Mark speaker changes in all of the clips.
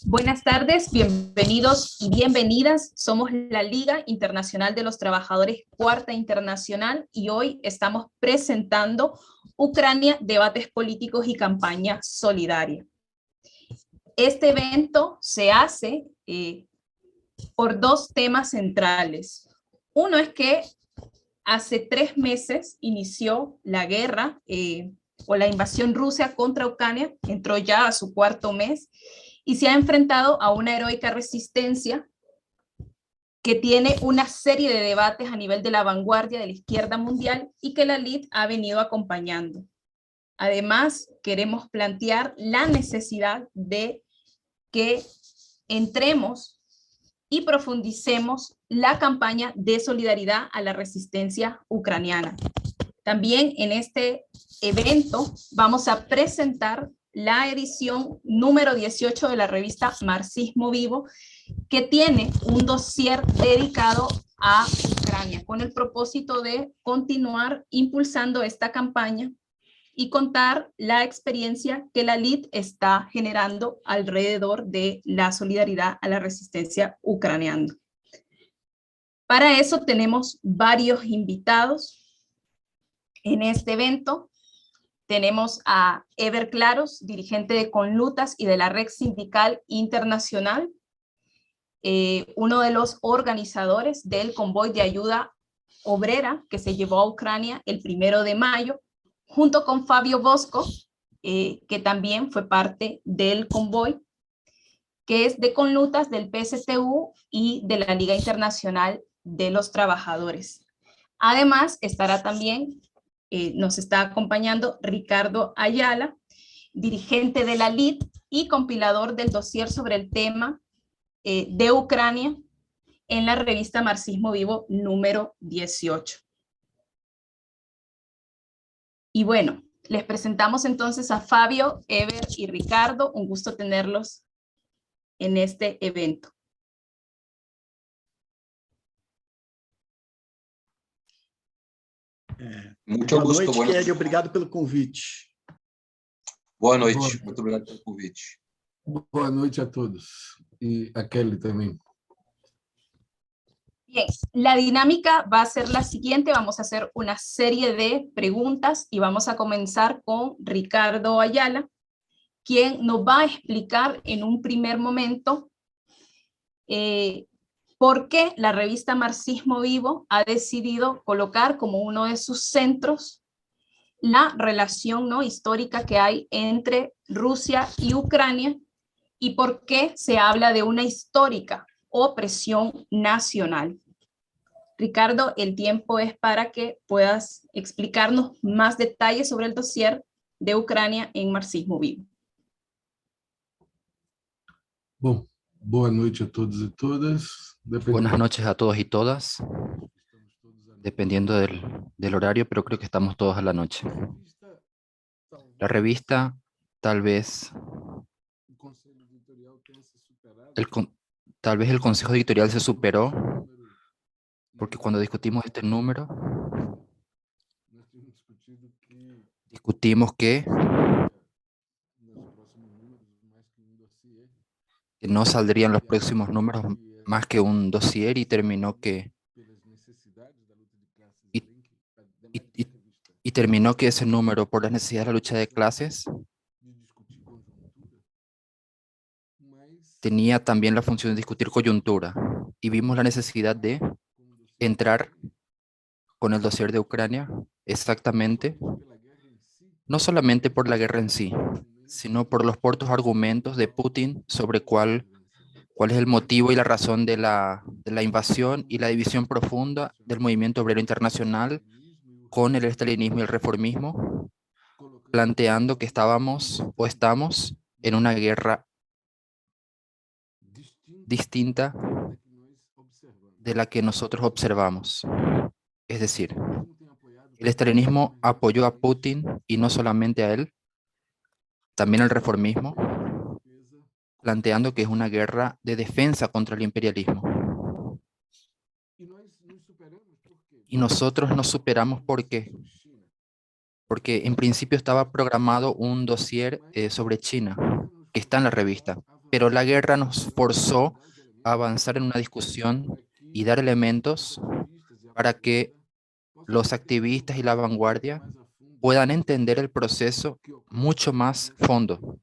Speaker 1: Buenas tardes, bienvenidos y bienvenidas. Somos la Liga Internacional de los Trabajadores Cuarta Internacional y hoy estamos presentando Ucrania, debates políticos y campaña solidaria. Este evento se hace por dos temas centrales. Uno es que hace 3 meses inició la guerra o la invasión rusa contra Ucrania, entró ya a su 4º mes, y se ha enfrentado a una heroica resistencia que tiene una serie de debates a nivel de la vanguardia de la izquierda mundial y que la LID ha venido acompañando. Además, queremos plantear la necesidad de que entremos y profundicemos la campaña de solidaridad a la resistencia ucraniana. También en este evento vamos a presentar la edición número 18 de la revista Marxismo Vivo, que tiene un dossier dedicado a Ucrania, con el propósito de continuar impulsando esta campaña y contar la experiencia que la LID está generando alrededor de la solidaridad a la resistencia ucraniana. Para eso tenemos varios invitados en este evento. Tenemos a Ever Claros, dirigente de Conlutas y de la Red Sindical Internacional, uno de los organizadores del convoy de ayuda obrera que se llevó a Ucrania el 1 de mayo, junto con Fabio Bosco, que también fue parte del convoy, que es de Conlutas, del PSTU y de la Liga Internacional de los Trabajadores. Además, estará también nos está acompañando Ricardo Ayala, dirigente de la LID y compilador del dossier sobre el tema de Ucrania en la revista Marxismo Vivo número 18. Y bueno, les presentamos entonces a Fabio, Ever y Ricardo. Un gusto tenerlos en este evento.
Speaker 2: Muito
Speaker 3: Boa
Speaker 2: gosto.
Speaker 3: noite, Kelly. Obrigado pelo convite.
Speaker 2: Boa noite. Muito obrigado pelo convite.
Speaker 4: Boa noite a todos. Y a Kelly también.
Speaker 1: Bien, la dinámica va a ser la siguiente. Vamos a hacer una serie de preguntas y vamos a comenzar con Ricardo Ayala, quien nos va a explicar en un primer momento por qué la revista Marxismo Vivo ha decidido colocar como uno de sus centros la relación, ¿no?, histórica que hay entre Rusia y Ucrania y por qué se habla de una histórica opresión nacional. Ricardo, el tiempo es para que puedas explicarnos más detalles sobre el dossier de Ucrania en Marxismo Vivo.
Speaker 4: Bom, boa noite a todos y todas.
Speaker 5: Buenas noches a todos y todas, dependiendo del horario, pero creo que estamos todos a la noche. La revista, tal vez el consejo editorial se superó, porque cuando discutimos este número, discutimos que no saldrían los próximos números más que un dossier y terminó que ese número, por las necesidades de la lucha de clases, tenía también la función de discutir coyuntura, y vimos la necesidad de entrar con el dossier de Ucrania exactamente, no solamente por la guerra en sí, sino por los cortos argumentos de Putin sobre cuál es el motivo y la razón de la invasión y la división profunda del movimiento obrero internacional con el estalinismo y el reformismo, planteando que estábamos o estamos en una guerra distinta de la que nosotros observamos. Es decir, el estalinismo apoyó a Putin y no solamente a él, también al reformismo, planteando que es una guerra de defensa contra el imperialismo. Y nosotros nos superamos ¿por qué? Porque en principio estaba programado un dossier sobre China, que está en la revista, pero la guerra nos forzó a avanzar en una discusión y dar elementos para que los activistas y la vanguardia puedan entender el proceso mucho más fondo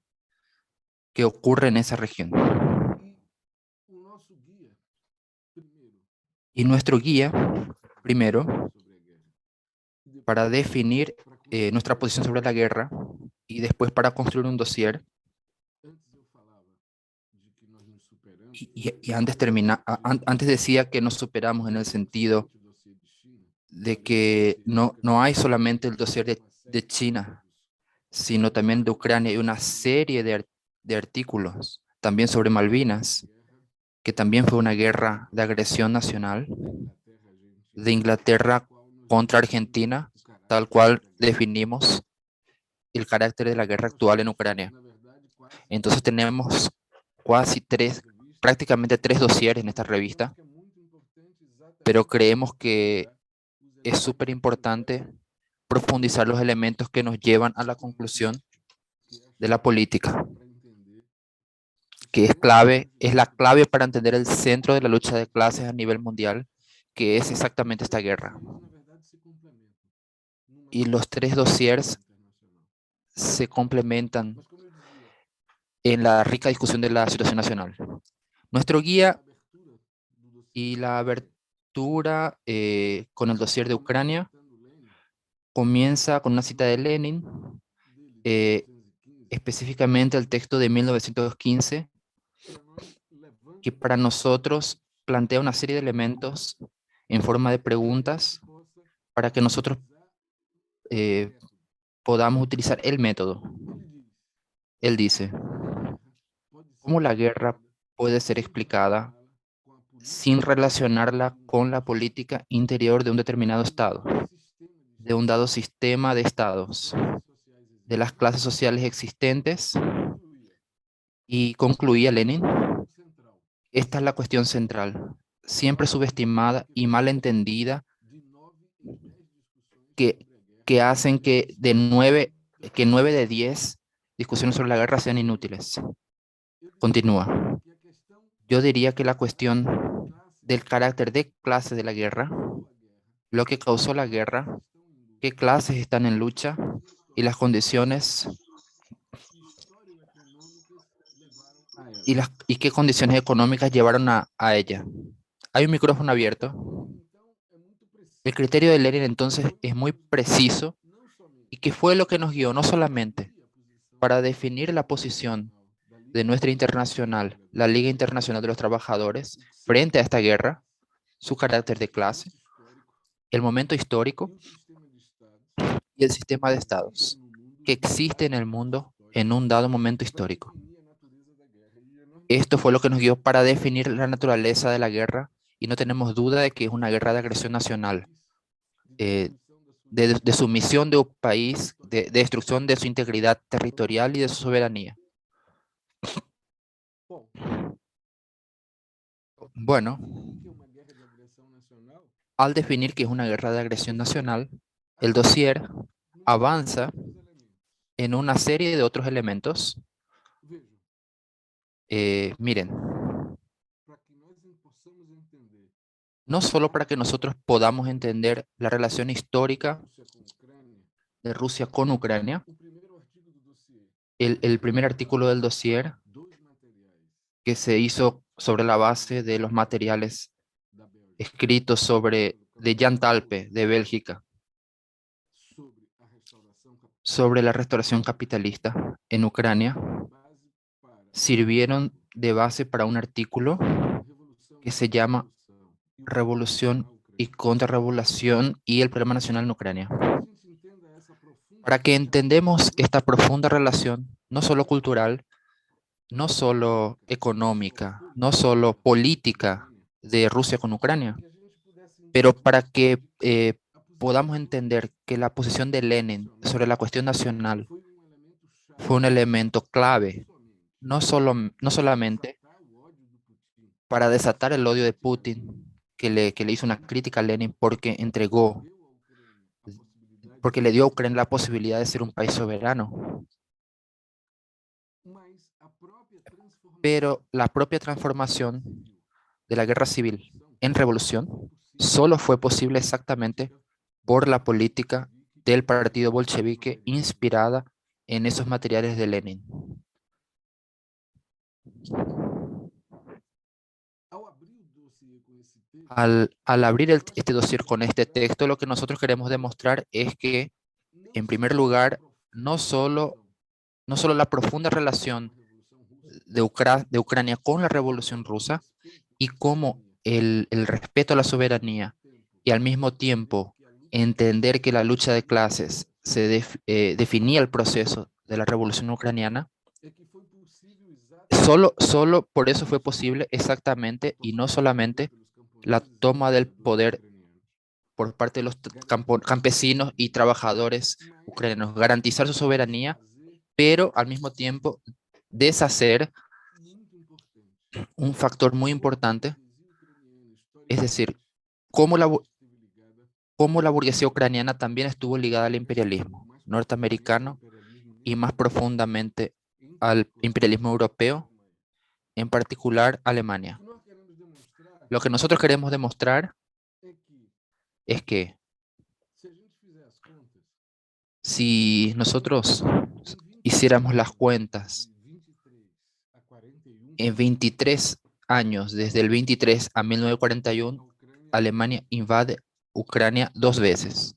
Speaker 5: que ocurre en esa región. Y nuestro guía, primero, para definir nuestra posición sobre la guerra y después para construir un dossier. Y antes decía que nos superamos en el sentido de que no hay solamente el dossier de China, sino también de Ucrania y una serie de artículos, también sobre Malvinas, que también fue una guerra de agresión nacional de Inglaterra contra Argentina, tal cual definimos el carácter de la guerra actual en Ucrania. Entonces tenemos prácticamente tres dosieres en esta revista, pero creemos que es súper importante profundizar los elementos que nos llevan a la conclusión de la política, que es la clave para entender el centro de la lucha de clases a nivel mundial, que es exactamente esta guerra. Y los tres dossiers se complementan en la rica discusión de la situación nacional. Nuestro guía y la abertura con el dossier de Ucrania comienza con una cita de Lenin, específicamente el texto de 1915, que para nosotros plantea una serie de elementos en forma de preguntas para que nosotros podamos utilizar el método. Él dice, ¿cómo la guerra puede ser explicada sin relacionarla con la política interior de un determinado Estado, de un dado sistema de estados, de las clases sociales existentes? Y concluía Lenin, esta es la cuestión central, siempre subestimada y mal entendida, que hacen que 9 de 10 discusiones sobre la guerra sean inútiles. Continúa. Yo diría que la cuestión del carácter de clase de la guerra, lo que causó la guerra, qué clases están en lucha y las condiciones y qué condiciones económicas llevaron a ella. Hay un micrófono abierto. El criterio de Lenin entonces es muy preciso y que fue lo que nos guió no solamente para definir la posición de nuestra internacional, la Liga Internacional de los Trabajadores, frente a esta guerra, su carácter de clase, el momento histórico y el sistema de estados que existe en el mundo en un dado momento histórico. Esto fue lo que nos guió para definir la naturaleza de la guerra y no tenemos duda de que es una guerra de agresión nacional, de sumisión de un país, de destrucción de su integridad territorial y de su soberanía. Bueno, al definir que es una guerra de agresión nacional, el dossier avanza en una serie de otros elementos. Miren, no solo para que nosotros podamos entender la relación histórica de Rusia con Ucrania, el primer artículo del dossier que se hizo sobre la base de los materiales escritos de Jan Talpe, de Bélgica, sobre la restauración capitalista en Ucrania, sirvieron de base para un artículo que se llama Revolución y Contrarrevolución y el Problema Nacional en Ucrania. Para que entendamos esta profunda relación, no solo cultural, no solo económica, no solo política de Rusia con Ucrania, pero para que podamos entender que la posición de Lenin sobre la cuestión nacional fue un elemento clave, no solamente para desatar el odio de Putin, que le hizo una crítica a Lenin porque le dio a Ucrania la posibilidad de ser un país soberano, pero la propia transformación de la guerra civil en revolución solo fue posible exactamente por la política del partido bolchevique inspirada en esos materiales de Lenin. Al abrir este dossier con este texto, lo que nosotros queremos demostrar es que, en primer lugar, no solo la profunda relación de Ucrania con la Revolución Rusa y cómo el respeto a la soberanía y al mismo tiempo entender que la lucha de clases definía el proceso de la Revolución Ucraniana, solo por eso fue posible exactamente y no solamente la toma del poder por parte de los campesinos y trabajadores ucranianos, garantizar su soberanía, pero al mismo tiempo deshacer un factor muy importante, es decir, cómo cómo la burguesía ucraniana también estuvo ligada al imperialismo norteamericano y más profundamente al imperialismo europeo, en particular Alemania. Lo que nosotros queremos demostrar es que si nosotros hiciéramos las cuentas en 23 años, desde el 23 a 1941, Alemania invade Ucrania 2 veces,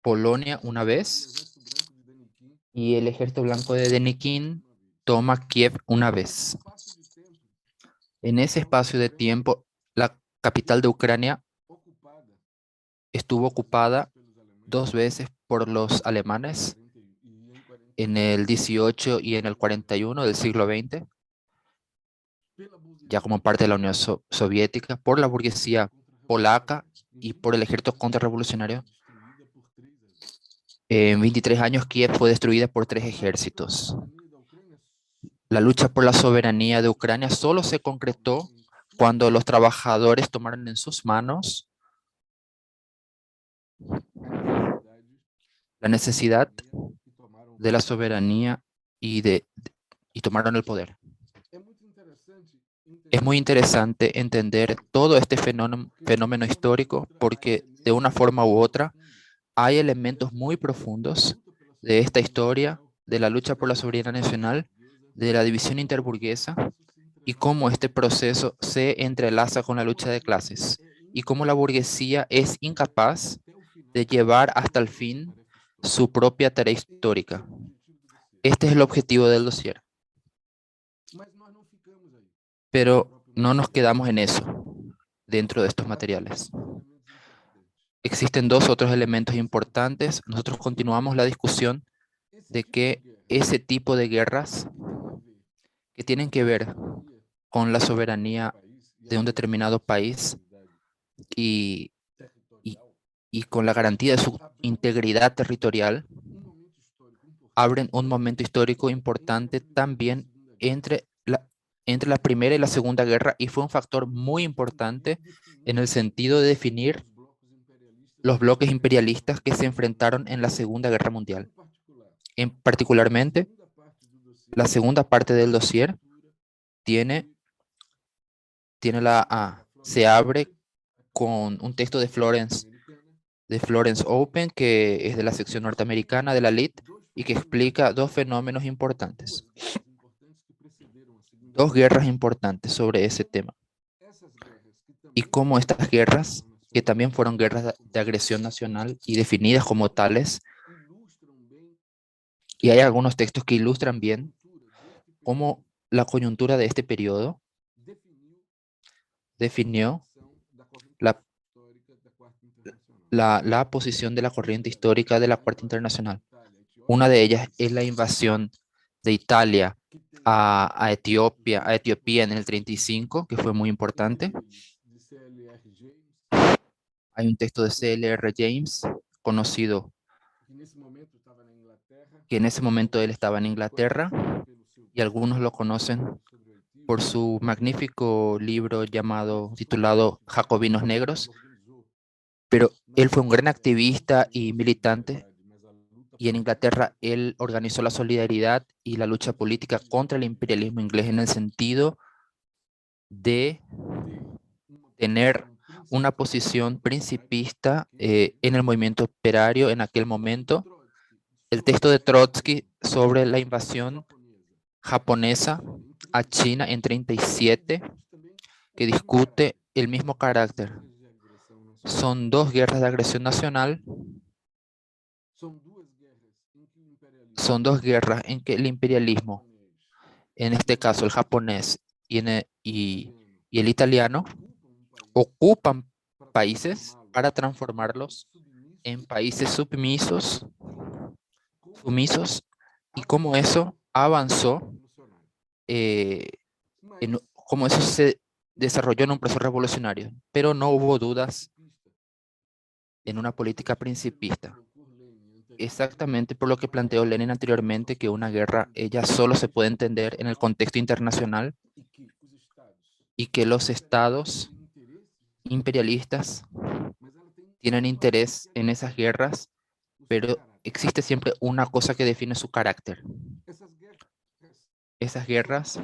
Speaker 5: Polonia una vez y el ejército blanco de Denikin toma Kiev una vez. En ese espacio de tiempo, la capital de Ucrania estuvo ocupada 2 veces por los alemanes en el 18 y en el 41 del siglo XX, ya como parte de la Unión Soviética, por la burguesía polaca y por el ejército contrarrevolucionario. En 23 años, Kiev fue destruida por 3 ejércitos. La lucha por la soberanía de Ucrania solo se concretó cuando los trabajadores tomaron en sus manos la necesidad de la soberanía y tomaron el poder. Es muy interesante entender todo este fenómeno histórico porque de una forma u otra hay elementos muy profundos de esta historia, de la lucha por la soberanía nacional, de la división interburguesa y cómo este proceso se entrelaza con la lucha de clases y cómo la burguesía es incapaz de llevar hasta el fin su propia tarea histórica. Este es el objetivo del dossier. Pero no nos quedamos en eso dentro de estos materiales. Existen 2 otros elementos importantes. Nosotros continuamos la discusión de que ese tipo de guerras que tienen que ver con la soberanía de un determinado país y, y, y con la garantía de su integridad territorial, abren un momento histórico importante también entre la Primera y la Segunda Guerra y fue un factor muy importante en el sentido de definir los bloques imperialistas que se enfrentaron en la Segunda Guerra Mundial. Particularmente, la segunda parte del dossier se abre con un texto de Florence Open, que es de la sección norteamericana de la LIT y que explica 2 fenómenos importantes, 2 guerras importantes sobre ese tema. Y cómo estas guerras, que también fueron guerras de agresión nacional y definidas como tales, y hay algunos textos que ilustran bien cómo la coyuntura de este periodo definió la posición de la corriente histórica de la Cuarta Internacional. Una de ellas es la invasión de Italia a Etiopía en el 35, que fue muy importante. Hay un texto de C.L.R. James, conocido, que en ese momento él estaba en Inglaterra, y algunos lo conocen por su magnífico libro titulado Jacobinos Negros, pero él fue un gran activista y militante y en Inglaterra él organizó la solidaridad y la lucha política contra el imperialismo inglés en el sentido de tener una posición principista en el movimiento operario en aquel momento. El texto de Trotsky sobre la invasión japonesa a China en 37, que discute el mismo carácter. Son dos guerras de agresión nacional, son dos guerras en que el imperialismo, en este caso el japonés y el italiano, ocupan países para transformarlos en países sumisos, y cómo eso avanzó, cómo eso se desarrolló en un proceso revolucionario, pero no hubo dudas en una política principista. Exactamente por lo que planteó Lenin anteriormente, que una guerra ella solo se puede entender en el contexto internacional y que los estados imperialistas tienen interés en esas guerras, pero existe siempre una cosa que define su carácter. Esas guerras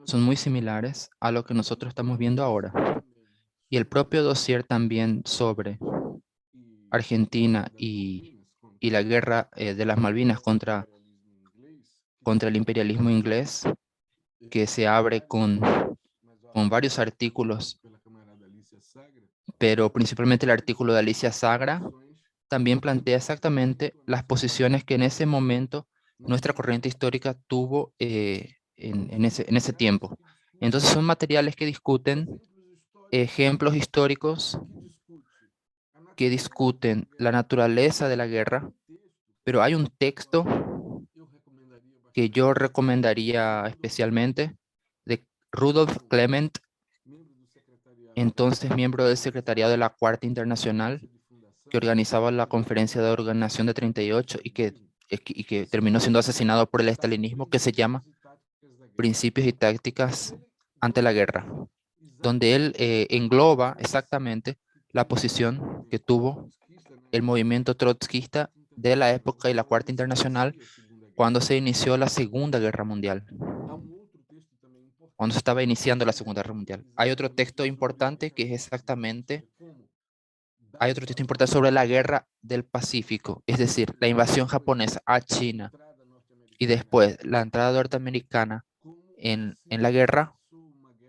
Speaker 5: son muy similares a lo que nosotros estamos viendo ahora. Y el propio dossier también sobre Argentina y la guerra de las Malvinas contra el imperialismo inglés, que se abre con varios artículos, pero principalmente el artículo de Alicia Sagra, también plantea exactamente las posiciones que en ese momento nuestra corriente histórica tuvo en ese tiempo. Entonces son materiales que discuten ejemplos históricos, que discuten la naturaleza de la guerra, pero hay un texto que yo recomendaría especialmente de Rudolf Clement, entonces miembro del secretariado de la Cuarta Internacional, que organizaba la conferencia de organización de 38 y que terminó siendo asesinado por el estalinismo, que se llama Principios y Tácticas ante la Guerra, donde él engloba exactamente la posición que tuvo el movimiento trotskista de la época y la Cuarta Internacional cuando se inició la Segunda Guerra Mundial, cuando se estaba iniciando la Segunda Guerra Mundial. Hay otro texto importante que es exactamente, hay otro texto importante sobre la Guerra del Pacífico, es decir, la invasión japonesa a China y después la entrada norteamericana en la guerra,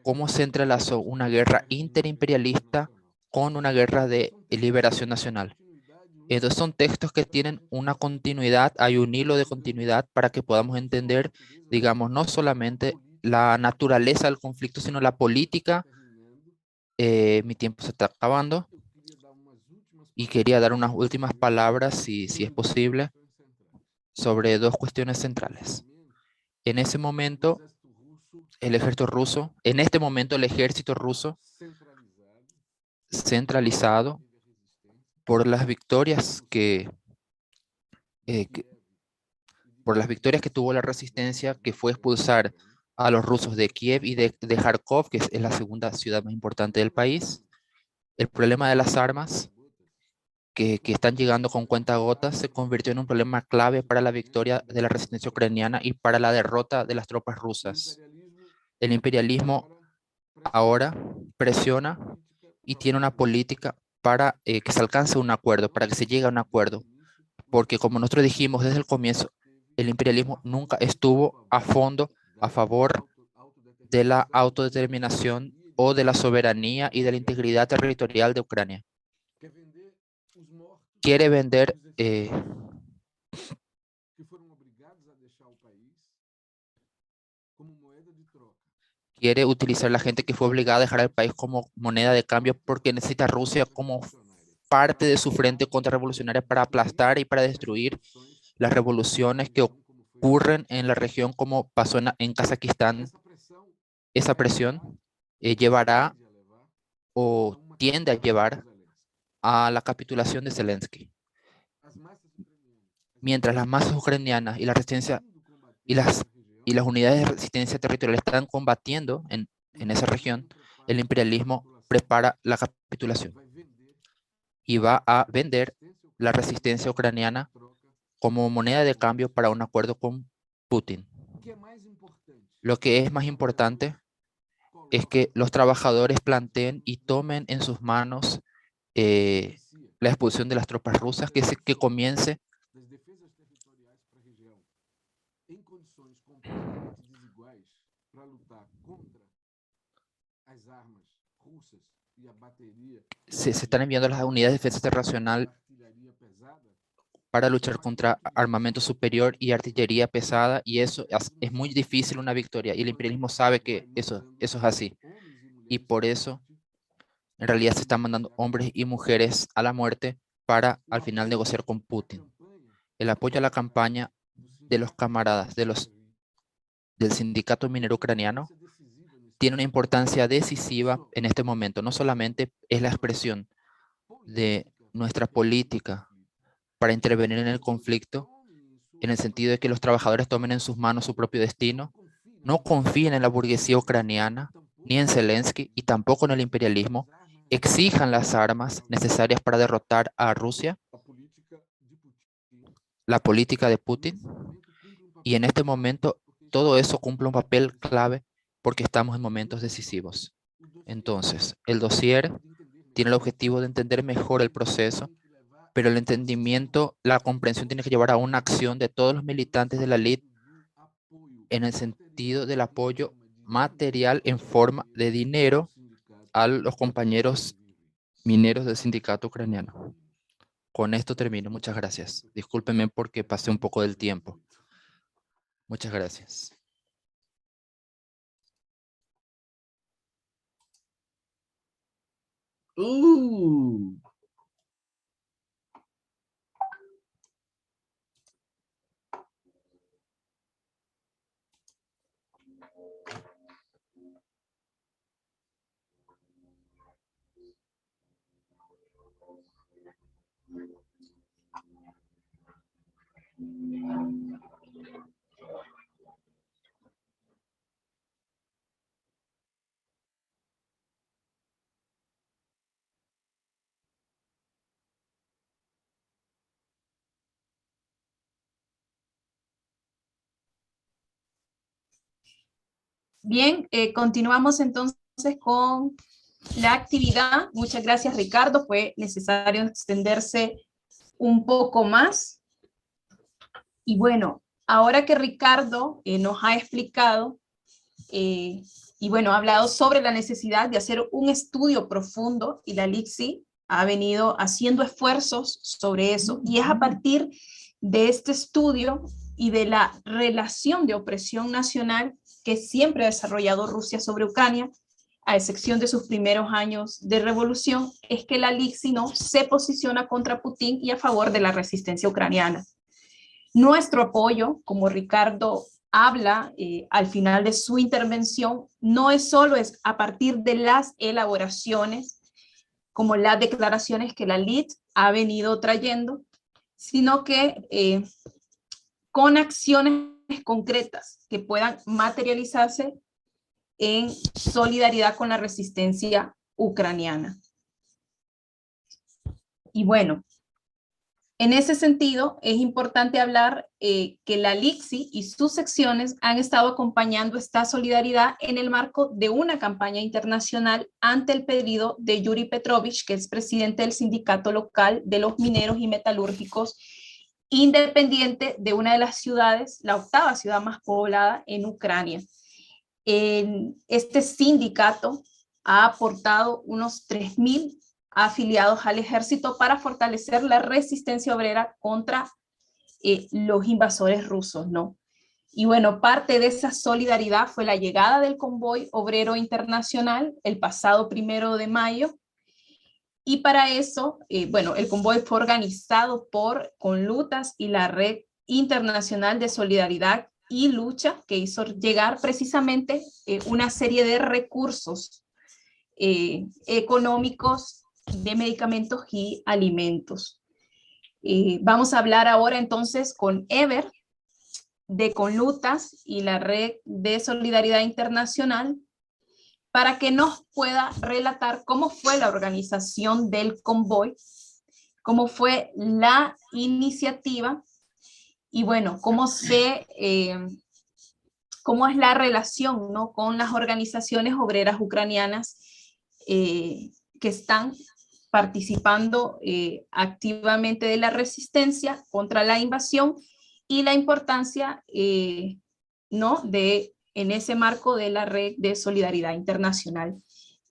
Speaker 5: cómo se entrelazó una guerra interimperialista con una guerra de liberación nacional. Entonces son textos que tienen una continuidad, hay un hilo de continuidad para que podamos entender, digamos, no solamente la naturaleza del conflicto, sino la política. Mi tiempo se está acabando y quería dar unas últimas palabras, si es posible, sobre dos cuestiones centrales. En ese momento, el ejército ruso, en este momento el ejército ruso centralizado por las victorias eh, que- por las victorias que tuvo la resistencia, que fue expulsar a los rusos de Kiev y de Kharkov, que es la segunda ciudad más importante del país. El problema de las armas, que están llegando con cuentagotas, se convirtió en un problema clave para la victoria de la resistencia ucraniana y para la derrota de las tropas rusas. El imperialismo ahora presiona y tiene una política para que se alcance un acuerdo, para que se llegue a un acuerdo, porque como nosotros dijimos desde el comienzo, el imperialismo nunca estuvo a fondo a favor de la autodeterminación o de la soberanía y de la integridad territorial de Ucrania. Quiere vender, quiere utilizar la gente que fue obligada a dejar el país como moneda de cambio porque necesita a Rusia como parte de su frente contrarrevolucionaria para aplastar y para destruir las revoluciones que ocurren en la región, como pasó en Kazajistán. Esa presión llevará o tiende a llevar a la capitulación de Zelensky. Mientras las masas ucranianas y la resistencia y las unidades de resistencia territorial están combatiendo en esa región, el imperialismo prepara la capitulación y va a vender la resistencia ucraniana como moneda de cambio para un acuerdo con Putin. Lo que es más importante es que los trabajadores planteen y tomen en sus manos la expulsión de las tropas rusas, que comience se están enviando las unidades de defensa internacional para luchar contra armamento superior y artillería pesada, y eso es muy difícil una victoria, y el imperialismo sabe que eso es así, y por eso en realidad se están mandando hombres y mujeres a la muerte para al final negociar con Putin. El apoyo a la campaña de los camaradas del sindicato minero ucraniano tiene una importancia decisiva en este momento. No solamente es la expresión de nuestra política para intervenir en el conflicto, en el sentido de que los trabajadores tomen en sus manos su propio destino, no confíen en la burguesía ucraniana, ni en Zelensky, y tampoco en el imperialismo, exijan las armas necesarias para derrotar a Rusia, la política de Putin, y en este momento todo eso cumple un papel clave porque estamos en momentos decisivos. Entonces, el dossier tiene el objetivo de entender mejor el proceso, pero el entendimiento, la comprensión tiene que llevar a una acción de todos los militantes de la LID en el sentido del apoyo material en forma de dinero a los compañeros mineros del sindicato ucraniano. Con esto termino. Muchas gracias. Discúlpenme porque pasé un poco del tiempo. Muchas gracias.
Speaker 1: Bien, continuamos entonces con la actividad. Muchas gracias, Ricardo. Fue necesario extenderse un poco más. Y bueno, ahora que Ricardo nos ha explicado y bueno, ha hablado sobre la necesidad de hacer un estudio profundo, y la LICSI ha venido haciendo esfuerzos sobre eso, y es a partir de este estudio y de la relación de opresión nacional que siempre ha desarrollado Rusia sobre Ucrania, a excepción de sus primeros años de revolución, es que la LICSI no se posiciona contra Putin y a favor de la resistencia ucraniana. Nuestro apoyo, como Ricardo habla al final de su intervención, no es solo a partir de las elaboraciones, como las declaraciones que la LID ha venido trayendo, sino que con acciones concretas que puedan materializarse en solidaridad con la resistencia ucraniana. Y bueno, en ese sentido, es importante hablar que la LICSI y sus secciones han estado acompañando esta solidaridad en el marco de una campaña internacional ante el pedido de Yuri Petrovich, que es presidente del sindicato local de los mineros y metalúrgicos, independiente de una de las ciudades, la octava ciudad más poblada en Ucrania. Este sindicato ha aportado unos 3.000 afiliados al ejército para fortalecer la resistencia obrera contra los invasores rusos, ¿no? Y bueno, parte de esa solidaridad fue la llegada del convoy obrero internacional el pasado 1 de mayo, y para eso, bueno, el convoy fue organizado por Conlutas y la Red Internacional de Solidaridad y Lucha, que hizo llegar precisamente una serie de recursos económicos, de medicamentos y alimentos. Vamos a hablar ahora entonces con Ever de Conlutas y la Red de Solidaridad Internacional para que nos pueda relatar cómo fue la organización del convoy, cómo fue la iniciativa Y bueno, cómo es la relación, ¿no?, con las organizaciones obreras ucranianas que están participando activamente de la resistencia contra la invasión y la importancia, ¿no?, en ese marco de la red de solidaridad internacional.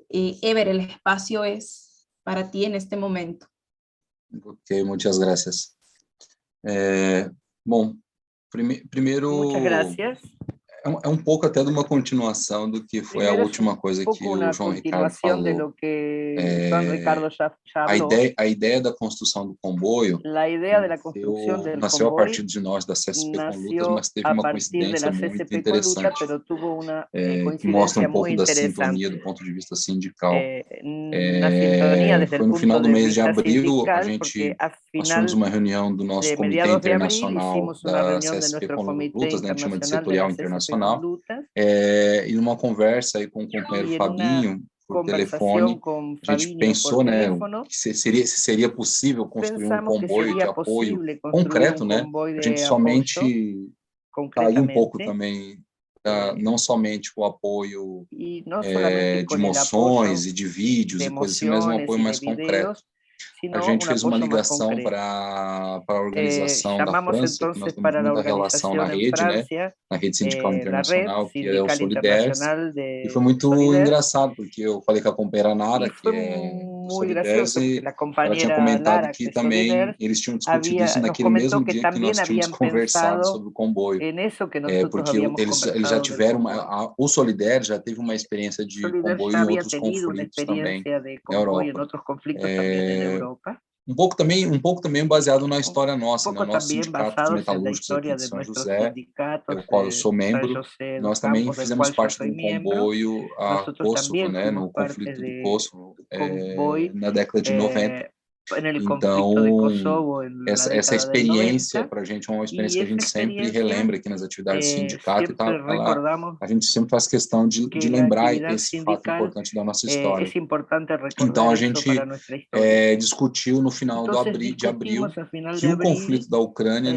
Speaker 1: Ever, el espacio es para ti en este momento.
Speaker 2: Ok, muchas gracias. Bom, primeiro,
Speaker 3: Muchas gracias.
Speaker 2: é pouco até de uma continuação do que foi a
Speaker 3: Primero es
Speaker 2: última coisa
Speaker 3: un
Speaker 2: que
Speaker 3: poco
Speaker 2: o
Speaker 3: una
Speaker 2: João Ricardo
Speaker 3: continuación de
Speaker 2: falou.
Speaker 3: lo que Juan Ricardo ya
Speaker 2: A
Speaker 3: habló.
Speaker 2: ideia da construção do comboio
Speaker 3: La idea de la construcción del
Speaker 2: nasceu a
Speaker 3: convoy
Speaker 2: partir de nós, da CSP com Lutas,
Speaker 3: nació
Speaker 2: mas teve
Speaker 3: a
Speaker 2: uma
Speaker 3: partir de
Speaker 2: coincidência
Speaker 3: la
Speaker 2: muito
Speaker 3: CSP con lucha,
Speaker 2: interessante,
Speaker 3: pero tuvo una
Speaker 2: que mostra
Speaker 3: coincidencia
Speaker 2: pouco
Speaker 3: muy
Speaker 2: da
Speaker 3: interesante.
Speaker 2: sintonia do ponto de vista sindical.
Speaker 3: Una sintonía desde
Speaker 2: Foi
Speaker 3: el
Speaker 2: no final
Speaker 3: punto
Speaker 2: do
Speaker 3: de
Speaker 2: mês de
Speaker 3: vista
Speaker 2: abril,
Speaker 3: sindical, porque a
Speaker 2: nós tivemos
Speaker 3: final
Speaker 2: uma reunião do nosso
Speaker 3: de
Speaker 2: Comitê
Speaker 3: mediados de abril
Speaker 2: Internacional
Speaker 3: hicimos una
Speaker 2: da
Speaker 3: reunión de
Speaker 2: CSP
Speaker 3: nuestro
Speaker 2: com
Speaker 3: Comité
Speaker 2: Lutas, né, a gente chama de
Speaker 3: Internacional de la
Speaker 2: Setorial
Speaker 3: CSP con
Speaker 2: Internacional,
Speaker 3: Lutas,
Speaker 2: e numa conversa aí com o companheiro
Speaker 3: y en una
Speaker 2: Fabinho, por
Speaker 3: conversación
Speaker 2: telefone,
Speaker 3: con
Speaker 2: a gente
Speaker 3: Fabinho
Speaker 2: pensou,
Speaker 3: por
Speaker 2: né,
Speaker 3: teléfono,
Speaker 2: se seria possível construir
Speaker 3: pensamos que
Speaker 2: comboio de
Speaker 3: sería
Speaker 2: apoio
Speaker 3: posible construir
Speaker 2: concreto,
Speaker 3: un
Speaker 2: né?
Speaker 3: convoy
Speaker 2: A gente
Speaker 3: de apoyo
Speaker 2: somente cair um pouco
Speaker 3: concretamente,
Speaker 2: também, não somente o apoio
Speaker 3: y no solamente
Speaker 2: de
Speaker 3: con el apoyo
Speaker 2: moções e de vídeos
Speaker 3: de
Speaker 2: e coisas assim, mas um
Speaker 3: emociones
Speaker 2: apoio
Speaker 3: y de
Speaker 2: mais concreto.
Speaker 3: videos,
Speaker 2: A
Speaker 3: sino
Speaker 2: gente
Speaker 3: un
Speaker 2: fez uma
Speaker 3: apoyo más
Speaker 2: ligação
Speaker 3: concreto.
Speaker 2: para a organização da
Speaker 3: Llamamos
Speaker 2: França, que nós
Speaker 3: entonces
Speaker 2: temos
Speaker 3: para la
Speaker 2: muita relação na
Speaker 3: organización en
Speaker 2: rede, né?
Speaker 3: Francia,
Speaker 2: Na rede sindical
Speaker 3: la red
Speaker 2: internacional, que é o
Speaker 3: sindical
Speaker 2: Solidaires.
Speaker 3: internacional
Speaker 2: E foi
Speaker 3: de
Speaker 2: muito
Speaker 3: Solidaires,
Speaker 2: engraçado, porque eu falei com a companheira Nara,
Speaker 3: y
Speaker 2: que
Speaker 3: fue
Speaker 2: é do
Speaker 3: muy
Speaker 2: Solidaires,
Speaker 3: gracioso porque
Speaker 2: e
Speaker 3: la
Speaker 2: ela tinha
Speaker 3: compañera
Speaker 2: comentado
Speaker 3: Lara,
Speaker 2: que
Speaker 3: que es
Speaker 2: também
Speaker 3: Solidaires,
Speaker 2: eles tinham discutido isso
Speaker 3: nos
Speaker 2: naquele
Speaker 3: comentó
Speaker 2: mesmo
Speaker 3: que
Speaker 2: dia que nós
Speaker 3: también
Speaker 2: tínhamos
Speaker 3: habían
Speaker 2: conversado
Speaker 3: pensado
Speaker 2: sobre o comboio.
Speaker 3: en eso que nosotros
Speaker 2: Porque
Speaker 3: habíamos
Speaker 2: eles já
Speaker 3: conversado del
Speaker 2: tiveram,
Speaker 3: convoy.
Speaker 2: o Solidaires já teve uma experiência de
Speaker 3: Solidaires
Speaker 2: comboio
Speaker 3: ya
Speaker 2: em
Speaker 3: había
Speaker 2: outros
Speaker 3: tenido una
Speaker 2: conflitos também
Speaker 3: experiencia de
Speaker 2: na
Speaker 3: convoy en
Speaker 2: Europa.
Speaker 3: otros conflictos también en Europa.
Speaker 2: Um pouco também baseado na história nossa,
Speaker 3: Un
Speaker 2: né? O
Speaker 3: poco
Speaker 2: nosso
Speaker 3: también
Speaker 2: sindicato de
Speaker 3: basados en la
Speaker 2: metalúrgicos aqui
Speaker 3: historia
Speaker 2: de
Speaker 3: de
Speaker 2: São
Speaker 3: nuestros
Speaker 2: José,
Speaker 3: sindicatos
Speaker 2: o qual eu sou
Speaker 3: San
Speaker 2: membro,
Speaker 3: José
Speaker 2: nós
Speaker 3: dos
Speaker 2: também
Speaker 3: Campos, del
Speaker 2: fizemos
Speaker 3: cual yo
Speaker 2: parte
Speaker 3: soy
Speaker 2: do
Speaker 3: miembro.
Speaker 2: comboio a
Speaker 3: Nosotros
Speaker 2: Kosovo,
Speaker 3: también
Speaker 2: né?
Speaker 3: fuimos
Speaker 2: No
Speaker 3: parte
Speaker 2: conflito do
Speaker 3: de
Speaker 2: Kosovo,
Speaker 3: convoy
Speaker 2: na década de 90.
Speaker 3: en el
Speaker 2: Então,
Speaker 3: conflicto de Kosovo en la
Speaker 2: essa
Speaker 3: década del
Speaker 2: experiência
Speaker 3: 90,
Speaker 2: para a gente é uma experiência
Speaker 3: y
Speaker 2: que a
Speaker 3: esa
Speaker 2: gente sempre
Speaker 3: experiencia
Speaker 2: relembra aqui nas atividades do sindicato e
Speaker 3: siempre recordamos
Speaker 2: a gente sempre faz questão de
Speaker 3: que la
Speaker 2: lembrar
Speaker 3: actividad
Speaker 2: esse fato
Speaker 3: sindical
Speaker 2: importante da nossa história.
Speaker 3: es importante
Speaker 2: Então,
Speaker 3: recordar
Speaker 2: a
Speaker 3: eso
Speaker 2: gente
Speaker 3: para nuestra historia.
Speaker 2: discutiu no final
Speaker 3: Entonces
Speaker 2: de abril
Speaker 3: discutimos a final
Speaker 2: que
Speaker 3: de
Speaker 2: o conflito
Speaker 3: abril
Speaker 2: da Ucrânia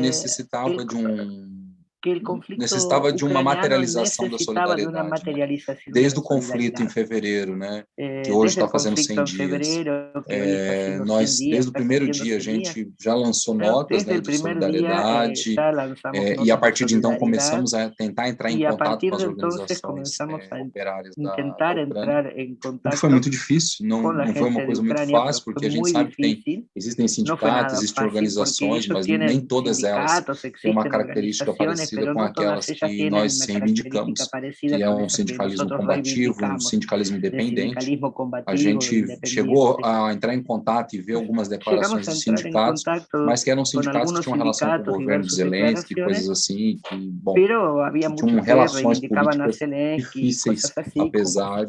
Speaker 3: que el conflicto
Speaker 2: necessitava de uma
Speaker 3: ucraniano
Speaker 2: materialização da
Speaker 3: necesitaba de una
Speaker 2: solidariedade, né?
Speaker 3: materialización de
Speaker 2: Desde
Speaker 3: la
Speaker 2: o conflito em
Speaker 3: solidaridad.
Speaker 2: fevereiro, né? Que hoje
Speaker 3: Desde
Speaker 2: está
Speaker 3: el
Speaker 2: fazendo
Speaker 3: conflicto
Speaker 2: 100
Speaker 3: en
Speaker 2: dias.
Speaker 3: febrero, que hoy está haciendo 100
Speaker 2: Nós,
Speaker 3: días,
Speaker 2: desde o
Speaker 3: está
Speaker 2: primeiro
Speaker 3: cumpliendo
Speaker 2: dia, a
Speaker 3: 100 días.
Speaker 2: gente já lançou
Speaker 3: Pero
Speaker 2: notas,
Speaker 3: desde
Speaker 2: né,
Speaker 3: el
Speaker 2: de
Speaker 3: primer día
Speaker 2: solidariedade,
Speaker 3: ya lanzamos
Speaker 2: e a
Speaker 3: notas de
Speaker 2: partir de então
Speaker 3: solidaridad
Speaker 2: começamos a tentar entrar em
Speaker 3: y a
Speaker 2: contato
Speaker 3: partir
Speaker 2: com as
Speaker 3: de entonces
Speaker 2: organizações
Speaker 3: comenzamos a
Speaker 2: operárias da
Speaker 3: intentar
Speaker 2: Ucrânia,
Speaker 3: entrar en
Speaker 2: o que foi
Speaker 3: contacto
Speaker 2: muito difícil,
Speaker 3: con la
Speaker 2: não foi uma
Speaker 3: gente de
Speaker 2: coisa muito
Speaker 3: Ucrania,
Speaker 2: fácil,
Speaker 3: pero fue
Speaker 2: porque a gente
Speaker 3: muy
Speaker 2: sabe que
Speaker 3: difícil.
Speaker 2: existem
Speaker 3: No fue
Speaker 2: sindicatos,
Speaker 3: nada
Speaker 2: existem
Speaker 3: fácil porque
Speaker 2: organizações,
Speaker 3: ellos
Speaker 2: mas nem
Speaker 3: tienen
Speaker 2: todas elas
Speaker 3: sindicatos,
Speaker 2: têm uma
Speaker 3: existen
Speaker 2: característica
Speaker 3: organizaciones,
Speaker 2: parecida
Speaker 3: pero
Speaker 2: com
Speaker 3: no todas
Speaker 2: aquelas
Speaker 3: ellas
Speaker 2: que
Speaker 3: tienen
Speaker 2: nós
Speaker 3: una característica
Speaker 2: reivindicamos,
Speaker 3: parecida
Speaker 2: que é
Speaker 3: con
Speaker 2: um
Speaker 3: esa que
Speaker 2: sindicalismo
Speaker 3: nosotros
Speaker 2: combativo, um
Speaker 3: reivindicamos,
Speaker 2: sindicalismo
Speaker 3: de
Speaker 2: independente.
Speaker 3: sindicalismo
Speaker 2: A
Speaker 3: combativo e
Speaker 2: gente chegou
Speaker 3: independiente.
Speaker 2: a entrar em contato e ver algumas declarações
Speaker 3: Llegamos a
Speaker 2: de
Speaker 3: entrar en
Speaker 2: sindicatos,
Speaker 3: contacto
Speaker 2: mas que eram
Speaker 3: con
Speaker 2: sindicatos que
Speaker 3: algunos
Speaker 2: tinham relação com o
Speaker 3: sindicatos y
Speaker 2: governo
Speaker 3: ver
Speaker 2: de
Speaker 3: sus
Speaker 2: Zelensky,
Speaker 3: declaraciones,
Speaker 2: coisas assim, que, bom,
Speaker 3: pero había
Speaker 2: que tinham
Speaker 3: muchos que
Speaker 2: relações
Speaker 3: reivindicaban a
Speaker 2: políticas
Speaker 3: Zelensky y
Speaker 2: difíceis,
Speaker 3: cosas así,
Speaker 2: apesar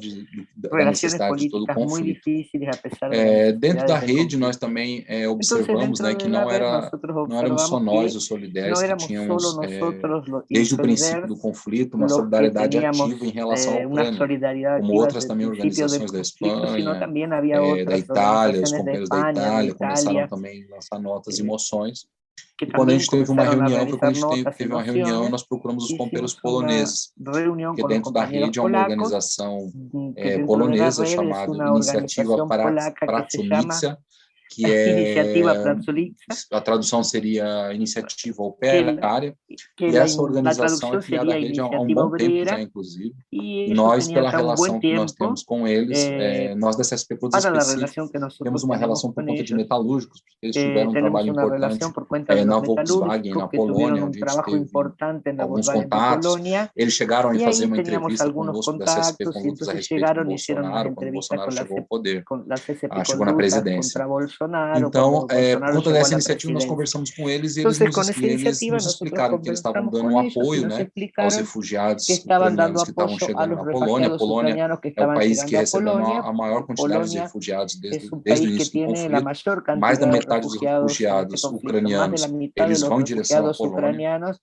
Speaker 2: da
Speaker 3: relaciones
Speaker 2: necessidade de todo o
Speaker 3: políticas muy
Speaker 2: conflito.
Speaker 3: difíciles a pesar de las
Speaker 2: Dentro da
Speaker 3: necesidades del
Speaker 2: rede, nós
Speaker 3: conflicto.
Speaker 2: também
Speaker 3: Entonces,
Speaker 2: observamos,
Speaker 3: dentro
Speaker 2: né,
Speaker 3: de
Speaker 2: que
Speaker 3: la
Speaker 2: não
Speaker 3: red nosotros
Speaker 2: éramos só
Speaker 3: observamos
Speaker 2: nós,
Speaker 3: que
Speaker 2: os
Speaker 3: no
Speaker 2: Solidaires, que
Speaker 3: éramos solo
Speaker 2: tínhamos,
Speaker 3: nosotros y
Speaker 2: desde o princípio
Speaker 3: Solidaires
Speaker 2: do conflito, uma
Speaker 3: los que
Speaker 2: solidariedade
Speaker 3: teníamos
Speaker 2: ativa em relação à
Speaker 3: una
Speaker 2: Ucrânia,
Speaker 3: solidaridad
Speaker 2: como
Speaker 3: activa
Speaker 2: outras
Speaker 3: desde el
Speaker 2: também
Speaker 3: principio del
Speaker 2: organizações da
Speaker 3: conflicto, sino
Speaker 2: Espanha,
Speaker 3: también había
Speaker 2: da
Speaker 3: otras
Speaker 2: Itália, os
Speaker 3: organizaciones de
Speaker 2: companheiros da
Speaker 3: España, de
Speaker 2: Itália começaram
Speaker 3: Italia,
Speaker 2: também a lançar notas e
Speaker 3: eh,
Speaker 2: moções.
Speaker 3: que
Speaker 2: E quando a
Speaker 3: también
Speaker 2: gente teve uma
Speaker 3: comenzaron a
Speaker 2: reunião, foi quando a
Speaker 3: realizar
Speaker 2: gente
Speaker 3: notas y
Speaker 2: teve uma reunião e
Speaker 3: mociones.
Speaker 2: nós procuramos os companheiros
Speaker 3: Hicimos una
Speaker 2: poloneses,
Speaker 3: reunión
Speaker 2: porque
Speaker 3: con los
Speaker 2: dentro da
Speaker 3: compañeros
Speaker 2: rede há uma
Speaker 3: polacos,
Speaker 2: organização
Speaker 3: que dentro de la
Speaker 2: polonesa
Speaker 3: red es
Speaker 2: chamada
Speaker 3: una
Speaker 2: Iniciativa
Speaker 3: organización polaca que se llama
Speaker 2: Pracownicza, que
Speaker 3: Iniciativa Pracownicza,
Speaker 2: a tradução seria Iniciativa
Speaker 3: que,
Speaker 2: Operária,
Speaker 3: que
Speaker 2: e essa
Speaker 3: la
Speaker 2: organização é
Speaker 3: traducción
Speaker 2: filiada à
Speaker 3: sería
Speaker 2: rede há um
Speaker 3: Iniciativa
Speaker 2: bom tempo já,
Speaker 3: Obrera,
Speaker 2: inclusive.
Speaker 3: y
Speaker 2: E
Speaker 3: ellos
Speaker 2: nós,
Speaker 3: tenían
Speaker 2: pela
Speaker 3: ya un buen
Speaker 2: relação que nós
Speaker 3: tiempo
Speaker 2: temos com eles, nós da CSP Produtos
Speaker 3: para la
Speaker 2: Específicos,
Speaker 3: relación que
Speaker 2: temos
Speaker 3: nosotros
Speaker 2: uma
Speaker 3: tenemos
Speaker 2: relação por
Speaker 3: con
Speaker 2: conta de
Speaker 3: ellos.
Speaker 2: metalúrgicos, porque eles tiveram um
Speaker 3: Tenemos
Speaker 2: trabalho
Speaker 3: una
Speaker 2: importante
Speaker 3: relación por cuenta de
Speaker 2: na
Speaker 3: los
Speaker 2: Volkswagen,
Speaker 3: metalúrgicos
Speaker 2: na
Speaker 3: que tuvieron
Speaker 2: Polônia,
Speaker 3: un
Speaker 2: onde a gente
Speaker 3: trabajo
Speaker 2: teve
Speaker 3: importante en la
Speaker 2: alguns
Speaker 3: Volkswagen de
Speaker 2: contatos.
Speaker 3: Polonia,
Speaker 2: Eles chegaram a
Speaker 3: y
Speaker 2: fazer
Speaker 3: ahí
Speaker 2: uma
Speaker 3: teníamos
Speaker 2: entrevista
Speaker 3: algunos
Speaker 2: conosco da CSP
Speaker 3: contactos,
Speaker 2: com
Speaker 3: y
Speaker 2: Lutas a
Speaker 3: entonces
Speaker 2: respeito do
Speaker 3: llegaron, hicieron unas
Speaker 2: Bolsonaro, quando o
Speaker 3: entrevistas
Speaker 2: Bolsonaro chegou ao poder,
Speaker 3: con la CSP con
Speaker 2: chegou na
Speaker 3: Lutas
Speaker 2: presidência.
Speaker 3: contra Bolsonaro,
Speaker 2: Então,
Speaker 3: cuando
Speaker 2: por
Speaker 3: Bolsonaro
Speaker 2: conta
Speaker 3: llegó a
Speaker 2: dessa
Speaker 3: la
Speaker 2: iniciativa, nós
Speaker 3: presidencia.
Speaker 2: conversamos com eles e
Speaker 3: Entonces, con esa
Speaker 2: eles
Speaker 3: iniciativa
Speaker 2: nos
Speaker 3: nosotros
Speaker 2: explicaram que eles estavam
Speaker 3: conversamos
Speaker 2: dando
Speaker 3: con
Speaker 2: um
Speaker 3: ellos y
Speaker 2: apoio,
Speaker 3: nos
Speaker 2: né, aos
Speaker 3: explicaron que
Speaker 2: refugiados
Speaker 3: estaban dando
Speaker 2: ucranianos que estavam
Speaker 3: apoyo a
Speaker 2: chegando
Speaker 3: los
Speaker 2: na Polônia. A
Speaker 3: refugiados
Speaker 2: Polônia
Speaker 3: ucranianos que
Speaker 2: é o
Speaker 3: estaban
Speaker 2: país que
Speaker 3: llegando a
Speaker 2: recebe
Speaker 3: Polonia.
Speaker 2: a maior quantidade de
Speaker 3: Polonia
Speaker 2: refugiados
Speaker 3: es un
Speaker 2: desde o
Speaker 3: país que
Speaker 2: início do
Speaker 3: tiene la
Speaker 2: conflito.
Speaker 3: mayor
Speaker 2: Mais da
Speaker 3: cantidad de
Speaker 2: metade dos
Speaker 3: refugiados en este
Speaker 2: refugiados
Speaker 3: conflicto. Más de la
Speaker 2: ucranianos,
Speaker 3: mitad de
Speaker 2: eles
Speaker 3: los
Speaker 2: vão em direção à
Speaker 3: refugiados
Speaker 2: Polônia.
Speaker 3: ucranianos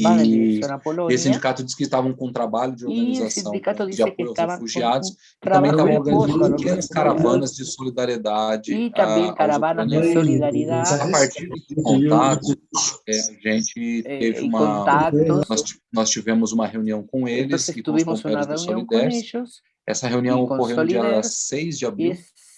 Speaker 3: va de
Speaker 2: E
Speaker 3: dirección a
Speaker 2: esse
Speaker 3: Polonia
Speaker 2: sindicato disse que estavam com um trabalho de
Speaker 3: y el
Speaker 2: organização
Speaker 3: sindicato
Speaker 2: de
Speaker 3: dice que
Speaker 2: apoio aos
Speaker 3: estaban con
Speaker 2: refugiados
Speaker 3: un
Speaker 2: e também
Speaker 3: trabajo
Speaker 2: estavam
Speaker 3: de apoyo a
Speaker 2: organizando
Speaker 3: los
Speaker 2: pequenas caravanas
Speaker 3: refugiados
Speaker 2: de solidariedade
Speaker 3: y también
Speaker 2: aos
Speaker 3: caravanas de
Speaker 2: ucranianos.
Speaker 3: solidaridad
Speaker 2: A partir desses contatos, a gente teve
Speaker 3: y contactos.
Speaker 2: nós tivemos uma reunião com eles
Speaker 3: Entonces
Speaker 2: e com os
Speaker 3: tuvimos una
Speaker 2: companheiros da
Speaker 3: reunión con
Speaker 2: Solidez.
Speaker 3: ellos
Speaker 2: Essa reunião
Speaker 3: y con
Speaker 2: ocorreu no dia
Speaker 3: Soliders
Speaker 2: 6 de
Speaker 3: y
Speaker 2: abril,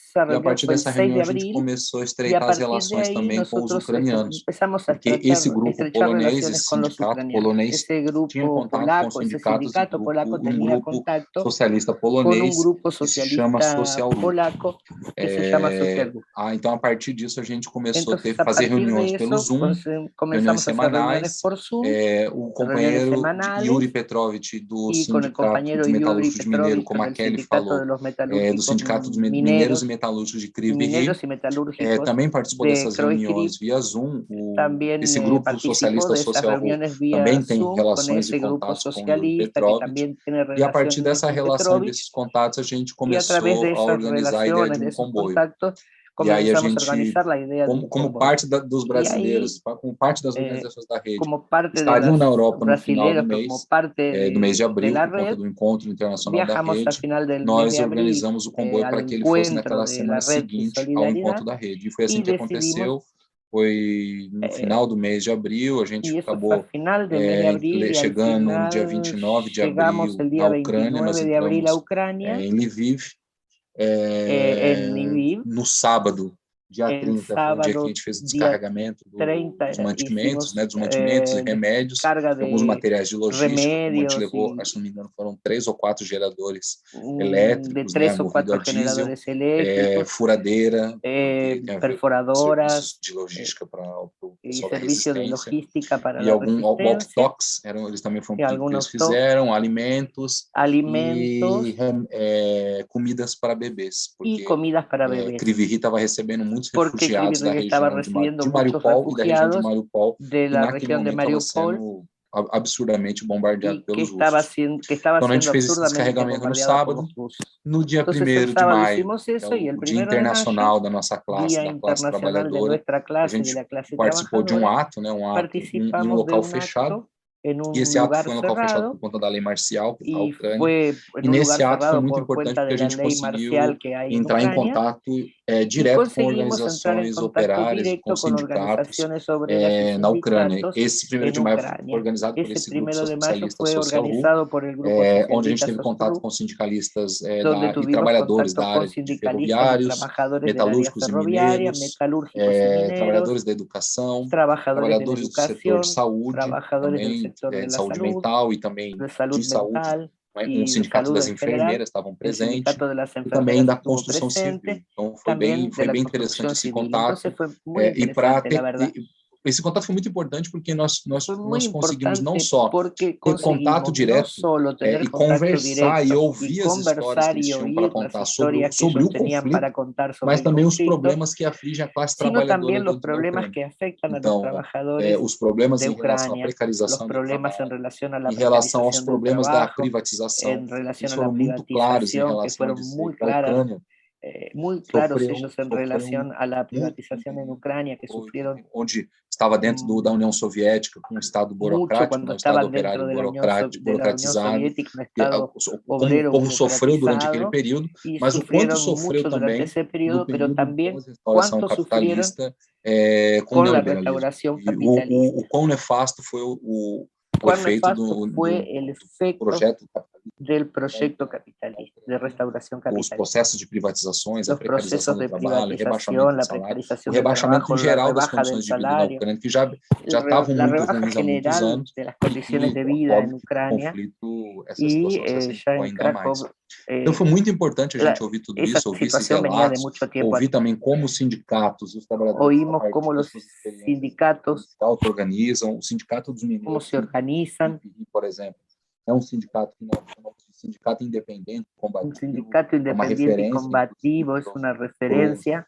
Speaker 3: esa
Speaker 2: e a
Speaker 3: reunión
Speaker 2: partir
Speaker 3: fue el
Speaker 2: dessa
Speaker 3: 6
Speaker 2: reunião
Speaker 3: de
Speaker 2: a gente
Speaker 3: abril
Speaker 2: começou a
Speaker 3: y a
Speaker 2: estreitar as
Speaker 3: partir de
Speaker 2: relações
Speaker 3: ahí
Speaker 2: também com os
Speaker 3: nosotros
Speaker 2: ucranianos,
Speaker 3: empezamos a
Speaker 2: porque esse grupo
Speaker 3: estrechar
Speaker 2: polonês,
Speaker 3: relaciones
Speaker 2: esse
Speaker 3: con los
Speaker 2: sindicato
Speaker 3: ucranianos.
Speaker 2: polonês,
Speaker 3: Ese
Speaker 2: tinha
Speaker 3: grupo
Speaker 2: contato com
Speaker 3: polaco, ese
Speaker 2: sindicatos e
Speaker 3: sindicato polaco tenía
Speaker 2: grupo
Speaker 3: contacto
Speaker 2: socialista
Speaker 3: con un
Speaker 2: polonês
Speaker 3: grupo
Speaker 2: que se chama
Speaker 3: socialista
Speaker 2: Social Group.
Speaker 3: polaco que se llama Social Group.
Speaker 2: Então, a partir disso, a gente começou a
Speaker 3: Entonces, a
Speaker 2: fazer
Speaker 3: partir
Speaker 2: reuniões
Speaker 3: de
Speaker 2: pelo
Speaker 3: eso,
Speaker 2: Zoom, reuniões
Speaker 3: comenzamos a hacer reuniones
Speaker 2: semanais.
Speaker 3: por Zoom,
Speaker 2: O
Speaker 3: reuniones
Speaker 2: companheiro
Speaker 3: semanales,
Speaker 2: Yuri Petrovich, do
Speaker 3: y con el
Speaker 2: Sindicato
Speaker 3: compañero
Speaker 2: dos
Speaker 3: Yuri
Speaker 2: Metalúrgicos de Mineiro,
Speaker 3: Petrovich,
Speaker 2: como a
Speaker 3: del
Speaker 2: Kelly
Speaker 3: Sindicato de
Speaker 2: falou,
Speaker 3: los
Speaker 2: do
Speaker 3: Metalúrgicos
Speaker 2: Sindicato dos Mineiros
Speaker 3: Mineros
Speaker 2: e Metalúrgicos de
Speaker 3: y
Speaker 2: Krivihi,
Speaker 3: Metalúrgicos
Speaker 2: também participou
Speaker 3: de
Speaker 2: dessas
Speaker 3: Kroikri,
Speaker 2: reuniões via Zoom.
Speaker 3: también
Speaker 2: Esse grupo
Speaker 3: participó
Speaker 2: socialista
Speaker 3: de esas
Speaker 2: Social Group
Speaker 3: reuniones vía
Speaker 2: também tem
Speaker 3: Zoom con
Speaker 2: relações e
Speaker 3: ese grupo
Speaker 2: contatos com Yuri
Speaker 3: socialista que
Speaker 2: Petrovich.
Speaker 3: también tiene
Speaker 2: E a partir
Speaker 3: relaciones
Speaker 2: dessa
Speaker 3: con
Speaker 2: relação e
Speaker 3: Petrovich,
Speaker 2: desses contatos, a gente
Speaker 3: y a través de
Speaker 2: começou a
Speaker 3: esas
Speaker 2: organizar a ideia de
Speaker 3: relaciones, de esos
Speaker 2: comboio.
Speaker 3: contactos,
Speaker 2: E aí a
Speaker 3: comenzamos a
Speaker 2: gente,
Speaker 3: organizar la idea de un
Speaker 2: como
Speaker 3: convoy.
Speaker 2: parte dos
Speaker 3: Y ahí,
Speaker 2: brasileiros, como parte das
Speaker 3: eh,
Speaker 2: organizações da rede,
Speaker 3: como parte de
Speaker 2: estariam
Speaker 3: los
Speaker 2: na Europa no final
Speaker 3: brasileros, como parte
Speaker 2: do mês de
Speaker 3: de
Speaker 2: abril,
Speaker 3: la
Speaker 2: por conta
Speaker 3: red,
Speaker 2: do Encontro Internacional da
Speaker 3: viajamos al
Speaker 2: Rede,
Speaker 3: final del mes
Speaker 2: nós
Speaker 3: de abril
Speaker 2: organizamos o comboio
Speaker 3: al
Speaker 2: para que ele fosse
Speaker 3: encuentro
Speaker 2: naquela
Speaker 3: de
Speaker 2: semana
Speaker 3: la red de
Speaker 2: seguinte ao Encontro
Speaker 3: solidaridad
Speaker 2: da Rede. E foi assim
Speaker 3: y
Speaker 2: que
Speaker 3: decidimos,
Speaker 2: aconteceu, foi no final do mês de abril, a gente
Speaker 3: y eso fue al
Speaker 2: acabou
Speaker 3: final del mes de abril y al
Speaker 2: chegando no dia
Speaker 3: final
Speaker 2: 29 de
Speaker 3: llegamos
Speaker 2: abril
Speaker 3: el
Speaker 2: na
Speaker 3: día
Speaker 2: Ucrânia, nós
Speaker 3: 29 de abril a
Speaker 2: entramos
Speaker 3: Ucrania,
Speaker 2: em Lviv,
Speaker 3: en Lviv.
Speaker 2: no sábado, dia
Speaker 3: El
Speaker 2: 30, foi um dia que a
Speaker 3: sábado,
Speaker 2: gente fez o
Speaker 3: día
Speaker 2: descarregamento
Speaker 3: 30,
Speaker 2: dos mantimentos,
Speaker 3: hicimos
Speaker 2: dos mantimentos e remédios,
Speaker 3: descarga
Speaker 2: alguns
Speaker 3: de
Speaker 2: materiais de logística, como a gente
Speaker 3: remedios
Speaker 2: levou,
Speaker 3: y
Speaker 2: se não me engano, foram 3 ou 4 geradores
Speaker 3: de
Speaker 2: elétricos, né,
Speaker 3: 3 o
Speaker 2: movido
Speaker 3: 4
Speaker 2: a diesel,
Speaker 3: generadores eléctricos,
Speaker 2: furadeira, porque tem a ver com
Speaker 3: perforadoras
Speaker 2: serviços de logística para o
Speaker 3: y
Speaker 2: pessoal da
Speaker 3: servicio de
Speaker 2: resistência,
Speaker 3: logística para
Speaker 2: e
Speaker 3: la
Speaker 2: algum
Speaker 3: resistencia,
Speaker 2: walk-talks, eles também foi um
Speaker 3: y
Speaker 2: pedido que eles
Speaker 3: algunos talks,
Speaker 2: fizeram, alimentos
Speaker 3: alimentos
Speaker 2: e comidas para bebês,
Speaker 3: y
Speaker 2: porque
Speaker 3: comidas para bebés,
Speaker 2: Kryvyi estava recebendo muitos
Speaker 3: porque
Speaker 2: refugiados da
Speaker 3: Kryvyi estaba
Speaker 2: região
Speaker 3: recibiendo
Speaker 2: de
Speaker 3: muchos
Speaker 2: Mariupol e da região de
Speaker 3: refugiados
Speaker 2: Mariupol,
Speaker 3: de
Speaker 2: que
Speaker 3: la
Speaker 2: naquele
Speaker 3: región de
Speaker 2: momento estava
Speaker 3: Mariupol
Speaker 2: sendo absurdamente bombardeado
Speaker 3: y
Speaker 2: pelos russos.
Speaker 3: que estaba
Speaker 2: Então a gente
Speaker 3: siendo
Speaker 2: fez esse
Speaker 3: absurdamente
Speaker 2: descarregamento no
Speaker 3: bombardeada por
Speaker 2: sábado,
Speaker 3: los rusos.
Speaker 2: no dia
Speaker 3: Entonces el
Speaker 2: 1º de
Speaker 3: sábado
Speaker 2: maio,
Speaker 3: hicimos
Speaker 2: que é
Speaker 3: eso y el
Speaker 2: o Dia
Speaker 3: 1 de mayo,
Speaker 2: Internacional da nossa classe,
Speaker 3: Día
Speaker 2: da classe
Speaker 3: Internacional de
Speaker 2: trabalhadora,
Speaker 3: nuestra
Speaker 2: a
Speaker 3: clase, de
Speaker 2: gente
Speaker 3: la clase
Speaker 2: participou de um
Speaker 3: trabajadora,
Speaker 2: ato, né, em um
Speaker 3: participamos de
Speaker 2: local
Speaker 3: un
Speaker 2: fechado,
Speaker 3: acto en
Speaker 2: e
Speaker 3: un
Speaker 2: esse ato
Speaker 3: lugar
Speaker 2: foi um local fechado
Speaker 3: cerrado
Speaker 2: por conta da lei marcial da
Speaker 3: y
Speaker 2: Ucrânia,
Speaker 3: fue
Speaker 2: e
Speaker 3: en un lugar
Speaker 2: nesse ato foi
Speaker 3: cerrado
Speaker 2: muito
Speaker 3: por
Speaker 2: importante
Speaker 3: cuenta
Speaker 2: porque
Speaker 3: de
Speaker 2: a
Speaker 3: la
Speaker 2: gente
Speaker 3: ley
Speaker 2: conseguiu
Speaker 3: marcial que hay en
Speaker 2: entrar em
Speaker 3: Ucrania
Speaker 2: contato
Speaker 3: y
Speaker 2: direto com
Speaker 3: conseguimos entrar en
Speaker 2: organizações
Speaker 3: contacto
Speaker 2: operárias e com
Speaker 3: directo con
Speaker 2: sindicatos
Speaker 3: organizaciones obreras y
Speaker 2: na Ucrânia.
Speaker 3: sindicatos
Speaker 2: Esse 1º
Speaker 3: en
Speaker 2: de maio foi
Speaker 3: Ucrania.
Speaker 2: organizado por
Speaker 3: Ese
Speaker 2: esse grupo
Speaker 3: 1 de mayo
Speaker 2: socialista
Speaker 3: fue
Speaker 2: Social Group,
Speaker 3: organizado por el grupo
Speaker 2: onde a gente
Speaker 3: socialista
Speaker 2: teve contato
Speaker 3: SOSGRUP,
Speaker 2: com sindicalistas
Speaker 3: donde
Speaker 2: e
Speaker 3: tuvimos
Speaker 2: trabalhadores
Speaker 3: contacto
Speaker 2: da
Speaker 3: con
Speaker 2: área de
Speaker 3: sindicalistas y
Speaker 2: ferroviários,
Speaker 3: trabajadores del área
Speaker 2: metalúrgicos e
Speaker 3: ferroviaria,
Speaker 2: mineiros,
Speaker 3: metalúrgicos y
Speaker 2: trabalhadores
Speaker 3: mineros,
Speaker 2: da educação,
Speaker 3: trabajadores de la
Speaker 2: trabalhadores do setor de
Speaker 3: educación,
Speaker 2: saúde,
Speaker 3: trabajadores del
Speaker 2: também
Speaker 3: sector de
Speaker 2: de
Speaker 3: la
Speaker 2: saúde
Speaker 3: salud,
Speaker 2: mental e também
Speaker 3: de salud
Speaker 2: de saúde,
Speaker 3: mental y de
Speaker 2: sindicato
Speaker 3: salud
Speaker 2: das
Speaker 3: en general.
Speaker 2: enfermeiras estavam
Speaker 3: El
Speaker 2: presentes,
Speaker 3: sindicato de las
Speaker 2: e também
Speaker 3: enfermeras
Speaker 2: da
Speaker 3: estuvo
Speaker 2: construção
Speaker 3: presente,
Speaker 2: civil. Então
Speaker 3: también de
Speaker 2: foi
Speaker 3: la
Speaker 2: bem interessante
Speaker 3: construcción
Speaker 2: esse
Speaker 3: civil. Entonces
Speaker 2: contato,
Speaker 3: fue muy
Speaker 2: e para
Speaker 3: interesante, la verdad.
Speaker 2: esse contato foi muito importante porque
Speaker 3: Fue muy
Speaker 2: nós conseguimos não
Speaker 3: importante
Speaker 2: só
Speaker 3: porque
Speaker 2: ter contato
Speaker 3: conseguimos no
Speaker 2: direto
Speaker 3: solo tener
Speaker 2: e
Speaker 3: contacto
Speaker 2: conversar e
Speaker 3: directo y
Speaker 2: ouvir as histórias que
Speaker 3: conversar
Speaker 2: eles
Speaker 3: y
Speaker 2: tinham para
Speaker 3: oír las
Speaker 2: contar
Speaker 3: historias que
Speaker 2: sobre
Speaker 3: ellos
Speaker 2: o
Speaker 3: tenían
Speaker 2: conflito,
Speaker 3: para contar
Speaker 2: mas
Speaker 3: sobre el
Speaker 2: também os
Speaker 3: conflicto,
Speaker 2: problemas que afligem a classe
Speaker 3: sino
Speaker 2: trabalhadora
Speaker 3: también los
Speaker 2: dentro da
Speaker 3: problemas
Speaker 2: Ucrânia.
Speaker 3: que afectan a los
Speaker 2: Então,
Speaker 3: trabajadores
Speaker 2: os problemas
Speaker 3: de
Speaker 2: em relação à
Speaker 3: Ucrania, los
Speaker 2: precarização do
Speaker 3: problemas en
Speaker 2: trabalho,
Speaker 3: relación a la
Speaker 2: em relação aos
Speaker 3: precarización del
Speaker 2: problemas da
Speaker 3: trabajo,
Speaker 2: privatização,
Speaker 3: en relación
Speaker 2: eles
Speaker 3: a la
Speaker 2: foram muito claros em
Speaker 3: privatización, que
Speaker 2: relação a
Speaker 3: fueron
Speaker 2: dizer
Speaker 3: muy
Speaker 2: que a
Speaker 3: claras,
Speaker 2: Ucrânia
Speaker 3: muy claros
Speaker 2: sofreu,
Speaker 3: ellos en relación a la privatización en Ucrania, que sufrieron
Speaker 2: onde estava dentro da União Soviética, com um Estado
Speaker 3: mucho
Speaker 2: burocrático,
Speaker 3: cuando
Speaker 2: um Estado
Speaker 3: estaban
Speaker 2: operário
Speaker 3: dentro de de la Unión
Speaker 2: burocratizado,
Speaker 3: Soviética, un
Speaker 2: que
Speaker 3: Estado
Speaker 2: como o
Speaker 3: obrero
Speaker 2: povo sofreu durante aquele
Speaker 3: burocratizado,
Speaker 2: período,
Speaker 3: y
Speaker 2: mas o quanto
Speaker 3: sufrieron
Speaker 2: sofreu
Speaker 3: mucho durante
Speaker 2: também
Speaker 3: ese
Speaker 2: no
Speaker 3: periodo, pero
Speaker 2: período
Speaker 3: también
Speaker 2: pós-restauração
Speaker 3: cuánto sufrieron
Speaker 2: capitalista com o
Speaker 3: con la
Speaker 2: neoliberalismo.
Speaker 3: restauración
Speaker 2: E
Speaker 3: capitalista.
Speaker 2: o quão nefasto foi o
Speaker 3: Cuán
Speaker 2: efeito
Speaker 3: nefasto fue el efecto
Speaker 2: projeto capitalista,
Speaker 3: del proyecto capitalista, de restauración
Speaker 2: os
Speaker 3: capitalista.
Speaker 2: processos de privatizações, a
Speaker 3: Los
Speaker 2: precarização
Speaker 3: procesos
Speaker 2: do
Speaker 3: de
Speaker 2: trabalho, rebaixamento
Speaker 3: privatización,
Speaker 2: do
Speaker 3: la
Speaker 2: salário, o
Speaker 3: precarización del
Speaker 2: rebaixamento
Speaker 3: trabajo,
Speaker 2: em
Speaker 3: la
Speaker 2: geral das
Speaker 3: rebaja del
Speaker 2: condições de vida na
Speaker 3: salario,
Speaker 2: Ucrânia, que já estavam
Speaker 3: la
Speaker 2: muito
Speaker 3: rebaja
Speaker 2: ruins há muitos
Speaker 3: general
Speaker 2: anos,
Speaker 3: de las condiciones
Speaker 2: e
Speaker 3: de vida en
Speaker 2: óbvio que com o
Speaker 3: Ucrania,
Speaker 2: conflito essa
Speaker 3: y
Speaker 2: situação se
Speaker 3: ya
Speaker 2: acentuou
Speaker 3: en
Speaker 2: ainda mais.
Speaker 3: Krakow
Speaker 2: Então foi muito importante a gente ouvir tudo
Speaker 3: esa
Speaker 2: isso, ouvir esses
Speaker 3: situación venía de
Speaker 2: relatos,
Speaker 3: mucho tiempo
Speaker 2: ouvir
Speaker 3: atrás.
Speaker 2: também como os sindicatos e os trabalhadores, a
Speaker 3: Oímos
Speaker 2: partir
Speaker 3: cómo
Speaker 2: das
Speaker 3: los
Speaker 2: suas experiências,
Speaker 3: sindicatos,
Speaker 2: se auto-organizam. O Sindicato dos
Speaker 3: cómo
Speaker 2: Mineiros,
Speaker 3: se organizan,
Speaker 2: por exemplo, é um sindicato que nós chamamos de sindicato independente,
Speaker 3: un
Speaker 2: combativo,
Speaker 3: sindicato
Speaker 2: é uma
Speaker 3: independiente y
Speaker 2: referência, inclusive,
Speaker 3: combativo, es una referencia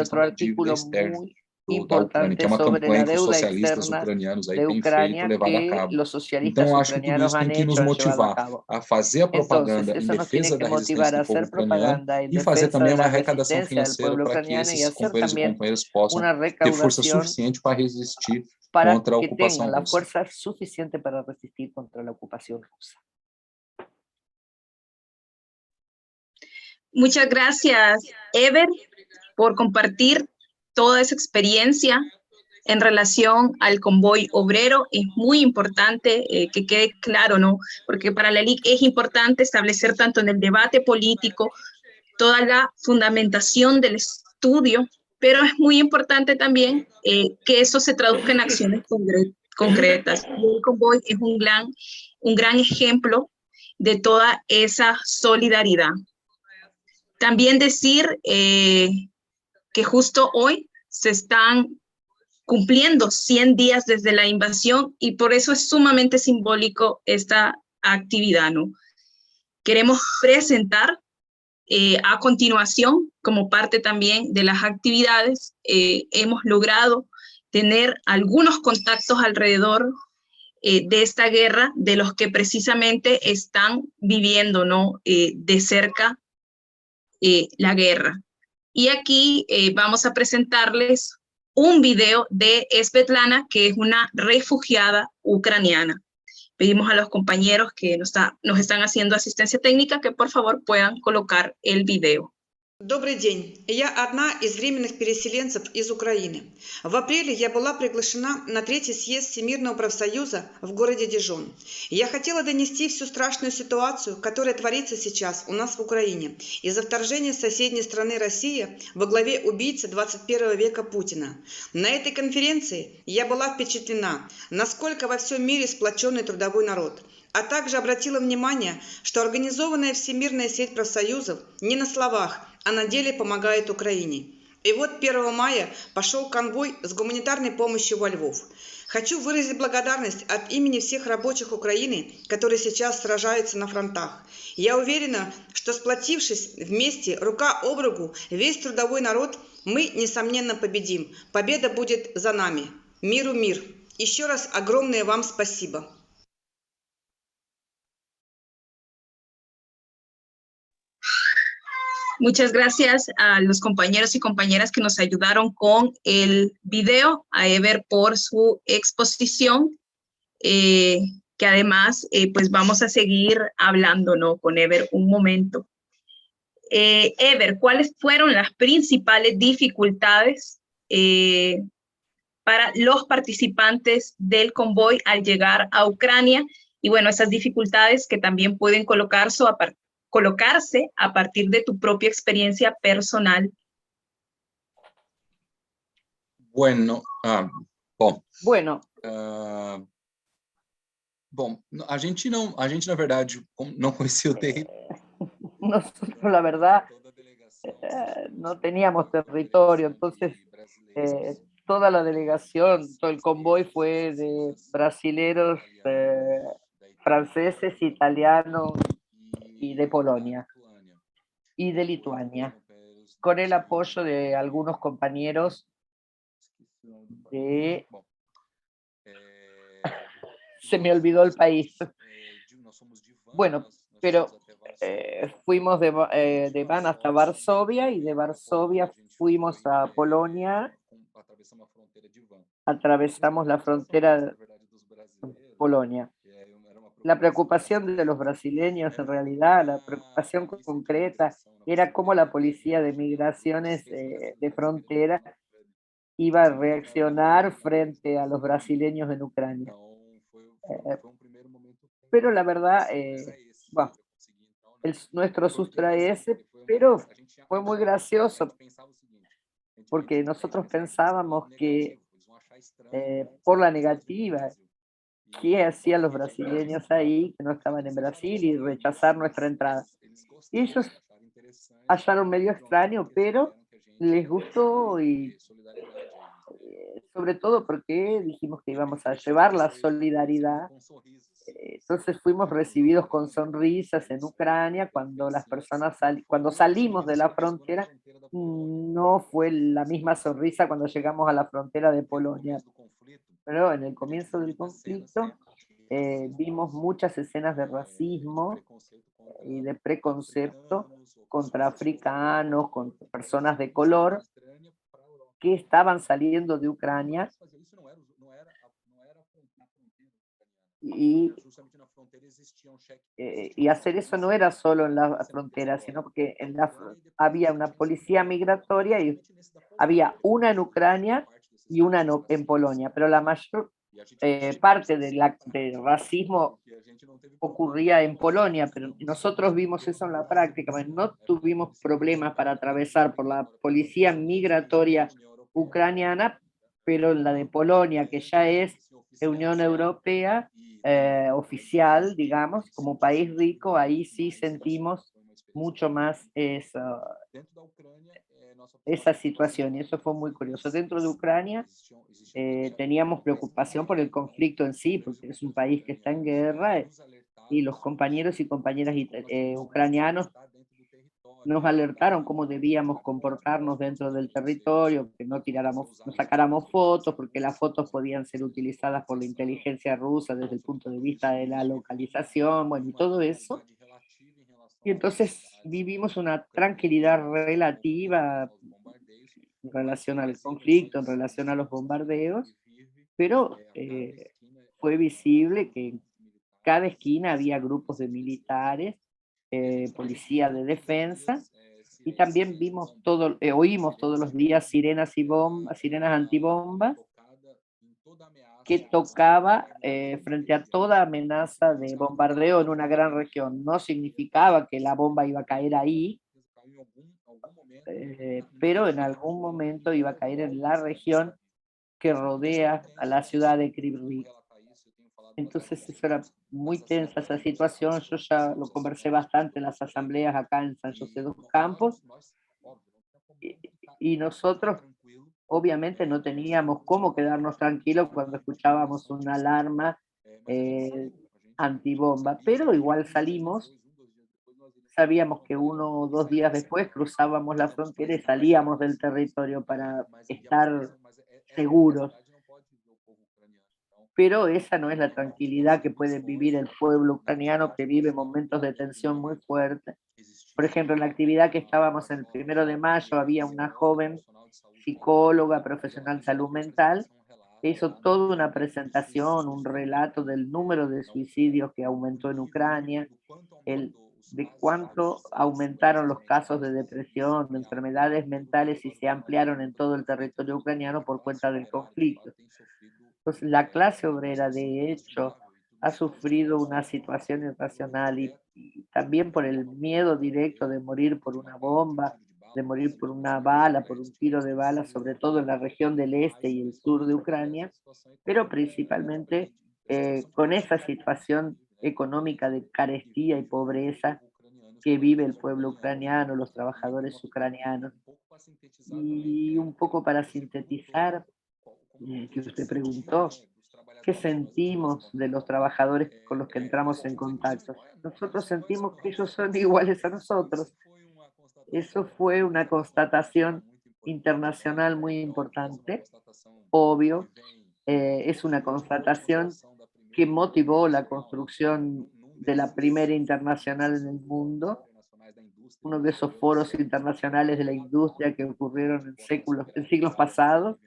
Speaker 2: questão da dívida
Speaker 3: artículo
Speaker 2: externa
Speaker 3: muy
Speaker 2: da Ucrânia, que
Speaker 3: importante
Speaker 2: é uma
Speaker 3: sobre
Speaker 2: campanha
Speaker 3: la
Speaker 2: que os
Speaker 3: deuda
Speaker 2: socialistas
Speaker 3: externa
Speaker 2: ucranianos aí
Speaker 3: de
Speaker 2: têm feito e
Speaker 3: Ucrania
Speaker 2: levado a
Speaker 3: que
Speaker 2: cabo.
Speaker 3: los socialistas
Speaker 2: Então, eu acho que tudo
Speaker 3: ucranianos
Speaker 2: isso tem
Speaker 3: han
Speaker 2: que nos
Speaker 3: hecho, han llevado a
Speaker 2: motivar
Speaker 3: cabo.
Speaker 2: a fazer a
Speaker 3: Entonces,
Speaker 2: propaganda em
Speaker 3: eso nos tiene
Speaker 2: defesa
Speaker 3: que
Speaker 2: da
Speaker 3: motivar
Speaker 2: resistência
Speaker 3: a
Speaker 2: do povo
Speaker 3: hacer
Speaker 2: ucraniano
Speaker 3: propaganda en
Speaker 2: e fazer
Speaker 3: defensa
Speaker 2: também
Speaker 3: de
Speaker 2: uma
Speaker 3: la
Speaker 2: arrecadação
Speaker 3: resistencia del
Speaker 2: financeira
Speaker 3: pueblo
Speaker 2: para que
Speaker 3: ucraniano y
Speaker 2: esses
Speaker 3: hacer
Speaker 2: companheiros e
Speaker 3: también
Speaker 2: companheiras possam
Speaker 3: una
Speaker 2: ter força
Speaker 3: recaudación
Speaker 2: suficiente para resistir
Speaker 3: para
Speaker 2: contra a
Speaker 3: que tengan
Speaker 2: ocupação
Speaker 3: la
Speaker 2: russa.
Speaker 3: fuerza suficiente para resistir contra la ocupación rusa.
Speaker 1: Muchas gracias, Ever, por compartir toda esa experiencia en relación al convoy obrero. Es muy importante que quede claro, ¿no? Porque para la LIC es importante establecer tanto en el debate político toda la fundamentación del estudio, pero es muy importante también que eso se traduzca en acciones concretas. Y el convoy es un gran ejemplo de toda esa solidaridad. También decir que justo hoy se están cumpliendo 100 días desde la invasión y por eso es sumamente simbólico esta actividad, ¿no? Queremos presentar a continuación, como parte también de las actividades, hemos logrado tener algunos contactos alrededor de esta guerra, de los que precisamente están viviendo, ¿no? De cerca la guerra. Y aquí vamos a presentarles un video de Svetlana, que es una refugiada ucraniana. Pedimos a los compañeros que nos están haciendo asistencia técnica que por favor puedan colocar el video.
Speaker 6: Добрый день. Я одна из временных переселенцев из Украины. В апреле я была приглашена на третий съезд Всемирного профсоюза в городе Дижон. Я хотела донести всю страшную ситуацию, которая творится сейчас у нас в Украине из-за вторжения соседней страны России во главе убийцы 21 века Путина. На этой конференции я была впечатлена, насколько во всем мире сплоченный трудовой народ. А также обратила внимание, что организованная Всемирная сеть профсоюзов не на словах, а на деле помогает Украине. И вот 1 мая пошел конвой с гуманитарной помощью во Львов. Хочу выразить благодарность от имени всех рабочих Украины, которые сейчас сражаются на фронтах. Я уверена, что сплотившись вместе, рука об руку, весь трудовой народ, мы, несомненно, победим. Победа будет за нами. Миру мир. Еще раз огромное вам спасибо.
Speaker 1: Muchas gracias a los compañeros y compañeras que nos ayudaron con el video, a Ever por su exposición, que además pues vamos a seguir hablando, ¿no? Con Ever un momento. Ever, ¿cuáles fueron las principales dificultades para los participantes del convoy al llegar a Ucrania? Y bueno, esas dificultades que también pueden colocarse a partir de tu propia experiencia personal.
Speaker 2: Bueno, bom.
Speaker 3: Bueno,
Speaker 2: Bom, a gente na verdade não conhecia o território.
Speaker 3: nosotros la verdad no teníamos territorio, entonces toda la delegación, todo el convoy fue de brasileros, franceses, italianos y de Polonia y de Lituania, con el apoyo de algunos compañeros de... Se me olvidó el país. Bueno, pero fuimos de Van hasta Varsovia y de Varsovia fuimos a Polonia, atravesamos la frontera de Polonia. La preocupación de los brasileños, en realidad, la preocupación concreta era cómo la policía de migraciones de frontera iba a reaccionar frente a los brasileños en Ucrania. Pero la verdad, bueno, nuestro susto era ese, pero fue muy gracioso, porque nosotros pensábamos que por la negativa, ¿qué hacían los brasileños ahí que no estaban en Brasil y rechazar nuestra entrada? Y ellos hallaron medio extraño, pero les gustó y sobre todo porque dijimos que íbamos a llevar la solidaridad. Entonces fuimos recibidos con sonrisas en Ucrania cuando las personas cuando salimos de la frontera. No fue la misma sonrisa cuando llegamos a la frontera de Polonia, pero en el comienzo del conflicto vimos muchas escenas de racismo y de preconcepto contra africanos, contra personas de color que estaban saliendo de Ucrania. Y, y hacer eso no era solo en la frontera, sino porque había una policía migratoria y había una en Ucrania y una en Polonia, pero la mayor parte del racismo ocurría en Polonia, pero nosotros vimos eso en la práctica, no tuvimos problemas para atravesar por la policía migratoria ucraniana, pero en la de Polonia, que ya es de Unión Europea oficial, digamos, como país rico, ahí sí sentimos mucho más esa situación, y eso fue muy curioso. Dentro de Ucrania teníamos preocupación por el conflicto en sí, porque es un país que está en guerra y los compañeros y compañeras ucranianos nos alertaron cómo debíamos comportarnos dentro del territorio, que no no sacáramos fotos, porque las fotos podían ser utilizadas por la inteligencia rusa desde el punto de vista de la localización, bueno, y todo eso. Y entonces vivimos una tranquilidad relativa en relación al conflicto, en relación a los bombardeos, pero fue visible que en cada esquina había grupos de militares, policía de defensa, y también oímos todos los días sirenas y sirenas antibombas que tocaba frente a toda amenaza de bombardeo en una gran región. No significaba que la bomba iba a caer ahí, pero en algún momento iba a caer en la región que rodea a la ciudad de Kryvyi. Entonces eso era muy tensa esa situación. Yo ya lo conversé bastante en las asambleas acá en San José dos Campos, y, y nosotros obviamente no teníamos cómo quedarnos tranquilos cuando escuchábamos una alarma eh, antibomba, pero igual salimos. Sabíamos que 1 o 2 días después cruzábamos la frontera y salíamos del territorio para estar seguros. Pero esa no es la tranquilidad que puede vivir el pueblo ucraniano, que vive momentos de tensión muy fuertes. Por ejemplo, en la actividad que estábamos el 1 de mayo, había una joven psicóloga, profesional de salud mental, que hizo toda una presentación, un relato del número de suicidios que aumentó en Ucrania, de cuánto aumentaron los casos de depresión, de enfermedades mentales y se ampliaron en todo el territorio ucraniano por cuenta del conflicto. Entonces, la clase obrera, de hecho, ha sufrido una situación irracional y también por el miedo directo de morir por una bomba, de morir por una bala, por un tiro de bala, sobre todo en la región del este y el sur de Ucrania, pero principalmente con esa situación económica de carestía y pobreza que vive el pueblo ucraniano, los trabajadores ucranianos. Y un poco para sintetizar, que usted preguntó, ¿qué sentimos de los trabajadores con los que entramos en contacto? Nosotros sentimos que ellos son iguales a nosotros. Eso fue una constatación internacional muy importante, obvio. Es una constatación que motivó la construcción de la primera internacional en el mundo, uno de esos foros internacionales de la industria que ocurrieron en siglos pasados,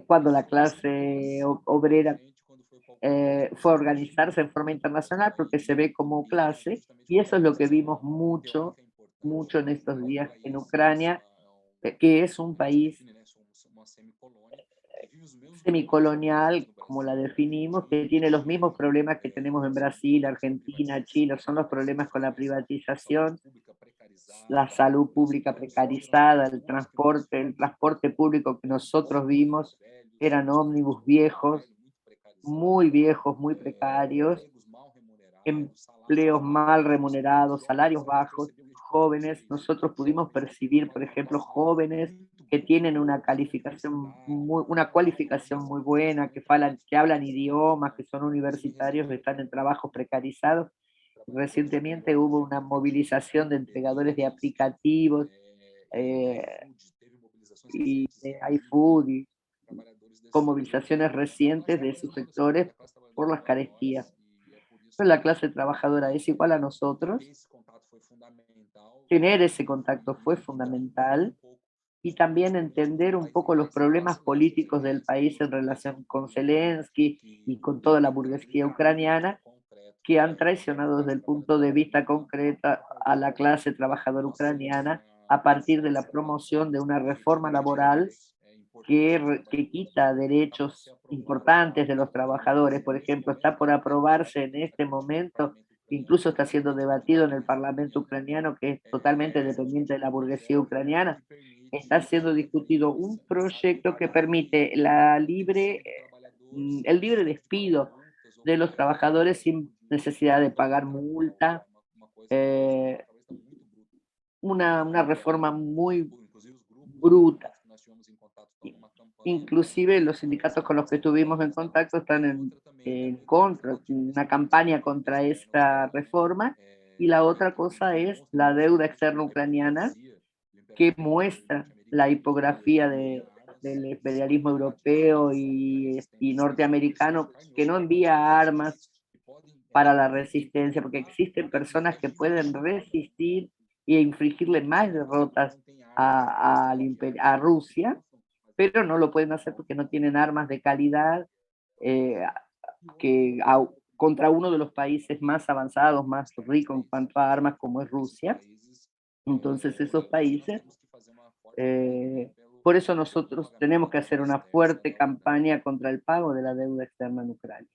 Speaker 3: cuando la clase obrera fue a organizarse en forma internacional porque se ve como clase, y eso es lo que vimos mucho, mucho en estos días en Ucrania, que es un país semicolonial, como la definimos, que tiene los mismos problemas que tenemos en Brasil, Argentina, Chile, son los problemas con la privatización, la salud pública precarizada, el transporte público que nosotros vimos eran ómnibus viejos, muy precarios, empleos mal remunerados, salarios bajos, jóvenes. Nosotros pudimos percibir, por ejemplo, jóvenes que tienen una cualificación muy buena, que hablan idiomas, que son universitarios, que están en trabajos precarizados. Recientemente hubo una movilización de entregadores de aplicativos eh, y de iFood, y con movilizaciones recientes de esos sectores por las carestías. Pero la clase trabajadora es igual a nosotros. Tener ese contacto fue fundamental. y también entender un poco los problemas políticos del país en relación con Zelensky y con toda la burguesía ucraniana, que han traicionado desde el punto de vista concreto a la clase trabajadora ucraniana a partir de la promoción de una reforma laboral que quita derechos importantes de los trabajadores. Por ejemplo, está por aprobarse en este momento, incluso está siendo debatido en el Parlamento ucraniano, que es totalmente dependiente de la burguesía ucraniana. Está siendo discutido un proyecto que permite el libre despido de los trabajadores sin necesidad de pagar multa. eh, una reforma muy bruta. Inclusive los sindicatos con los que estuvimos en contacto están en contra, una campaña contra esta reforma. Y la otra cosa es la deuda externa ucraniana, que muestra la hipografía del imperialismo europeo y norteamericano, que no envía armas para la resistencia, porque existen personas que pueden resistir e infligirle más derrotas a Rusia, pero no lo pueden hacer porque no tienen armas de calidad eh, contra uno de los países más avanzados, más ricos en cuanto a armas como es Rusia. Entonces esos países, eh, por eso nosotros tenemos que hacer una fuerte campaña contra el pago de la deuda externa en Ucrania.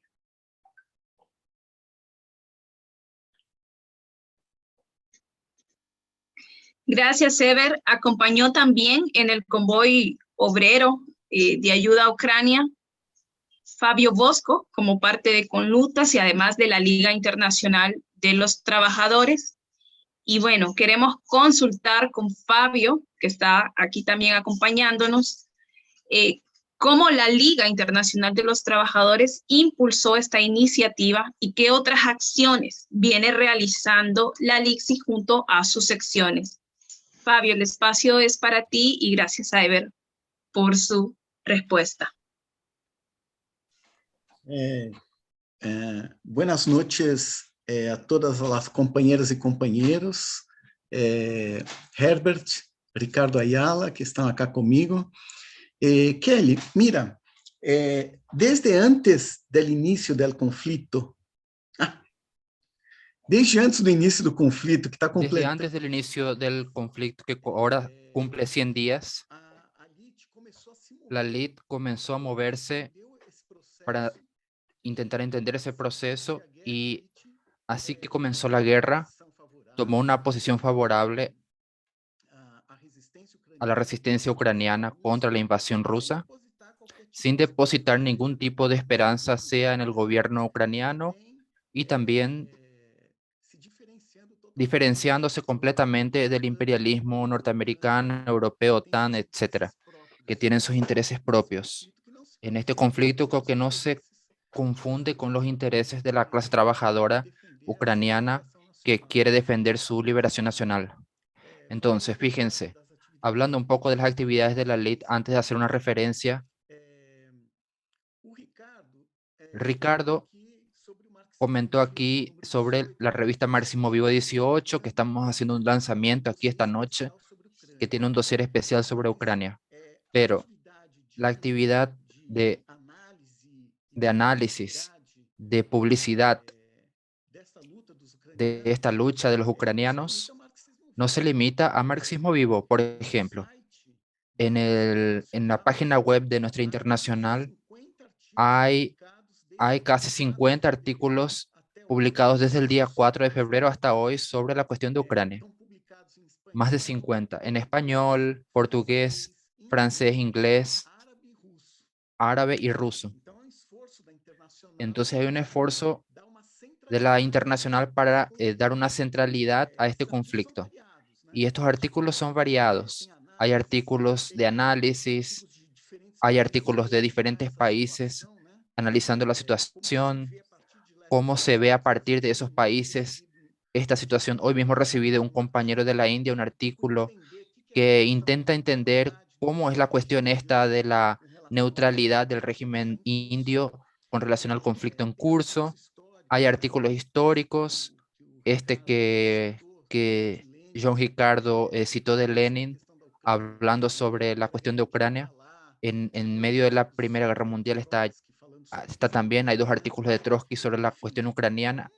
Speaker 1: Gracias, Ever. Acompañó también en el convoy obrero de ayuda a Ucrania Fabio Bosco como parte de Conlutas y además de la Liga Internacional de los Trabajadores. Y bueno, queremos consultar con Fabio, que está aquí también acompañándonos, cómo la Liga Internacional de los Trabajadores impulsó esta iniciativa y qué otras acciones viene realizando la LICSI junto a sus secciones. Fabio, el espacio es para ti y gracias a Ever por su respuesta.
Speaker 7: Buenas noches a todas las compañeras y compañeros, Herbert, Ricardo Ayala, que están acá conmigo. Kelly, mira, desde antes del inicio del conflicto, desde antes do início do conflito, que está completando...
Speaker 5: Desde antes del inicio del conflicto, que ahora cumple 100 días, la LID comenzó a moverse para intentar entender ese proceso y así que comenzó la guerra, tomó una posición favorable a la resistencia ucraniana contra la invasión rusa, sin depositar ningún tipo de esperanza, sea en el gobierno ucraniano y también diferenciándose completamente del imperialismo norteamericano, europeo, OTAN, etcétera, que tienen sus intereses propios. En este conflicto creo que no se confunde con los intereses de la clase trabajadora ucraniana que quiere defender su liberación nacional. Entonces, fíjense, hablando un poco de las actividades de la LID, antes de hacer una referencia, Ricardo comentó aquí sobre la revista Máximo Vivo 18, que estamos haciendo un lanzamiento aquí esta noche, que tiene un dossier especial sobre Ucrania. Pero la actividad de análisis, de publicidad de esta lucha de los ucranianos no se limita a marxismo vivo. Por ejemplo, en la página web de nuestra internacional hay casi 50 artículos publicados desde el día 4 de febrero hasta hoy sobre la cuestión de Ucrania. Más de 50 en español, portugués, francés, inglés, árabe y ruso. Entonces hay un esfuerzo de la internacional para dar una centralidad a este conflicto. Y estos artículos son variados. Hay artículos de análisis, hay artículos de diferentes países analizando la situación, cómo se ve a partir de esos países esta situación. Hoy mismo recibí de un compañero de la India un artículo que intenta entender cómo es la cuestión esta de la neutralidad del régimen indio con relación al conflicto en curso. Hay artículos históricos, que John Ricardo citó de Lenin, hablando sobre la cuestión de Ucrania. En medio de la Primera Guerra Mundial está también, hay 2 artículos de Trotsky sobre la cuestión ucraniana.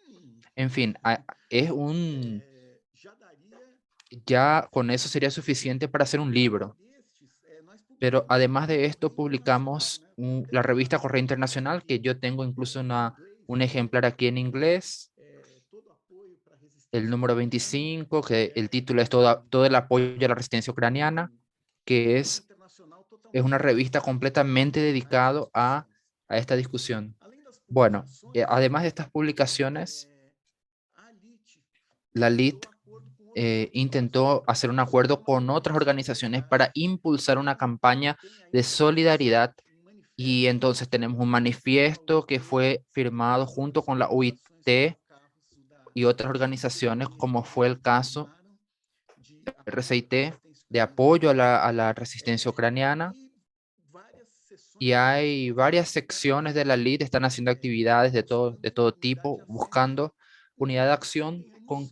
Speaker 5: En fin, es ya con eso sería suficiente para hacer un libro. Pero además de esto, publicamos la revista Correo Internacional, que yo tengo incluso un ejemplar aquí en inglés, el número 25, que el título es todo el apoyo a la resistencia ucraniana, que es una revista completamente dedicado a esta discusión. Bueno, además de estas publicaciones, la LIT intentó hacer un acuerdo con otras organizaciones para impulsar una campaña de solidaridad, y entonces tenemos un manifiesto que fue firmado junto con la UIT y otras organizaciones, como fue el caso de RCIT, de apoyo a la resistencia ucraniana. Y hay varias secciones de la LID, están haciendo actividades de todo tipo, buscando unidad de acción con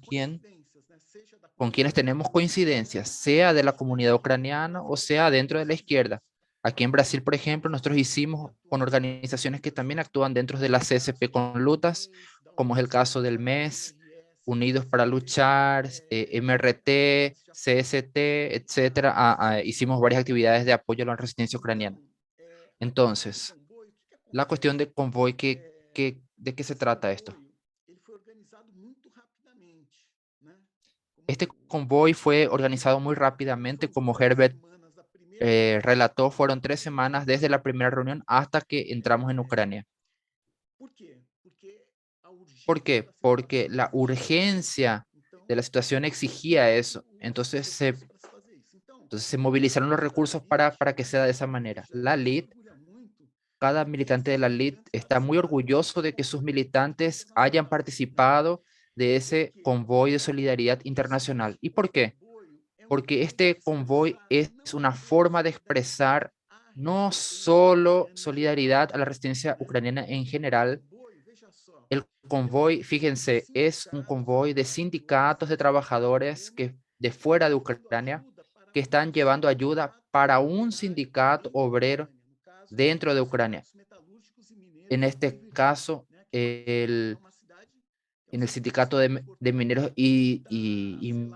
Speaker 5: quienes tenemos coincidencias, sea de la comunidad ucraniana o sea dentro de la izquierda. Aquí en Brasil, por ejemplo, nosotros hicimos con organizaciones que también actúan dentro de la CSP con lutas, como es el caso del MES, Unidos para Luchar, MRT, CST, etcétera. Hicimos varias actividades de apoyo a la resistencia ucraniana. Entonces, la cuestión de convoy, ¿de qué se trata esto? Este convoy fue organizado muy rápidamente, como Herbert relató, fueron 3 semanas desde la primera reunión hasta que entramos en Ucrania. ¿Por qué? Porque la urgencia de la situación exigía eso. Entonces se movilizaron los recursos para que sea de esa manera. La LID, cada militante de la LID está muy orgulloso de que sus militantes hayan participado de ese convoy de solidaridad internacional. ¿Y por qué? Porque este convoy es una forma de expresar no solo solidaridad a la resistencia ucraniana en general. El convoy, fíjense, es un convoy de sindicatos de trabajadores de fuera de Ucrania que están llevando ayuda para un sindicato obrero dentro de Ucrania. En este caso, en el sindicato de mineros y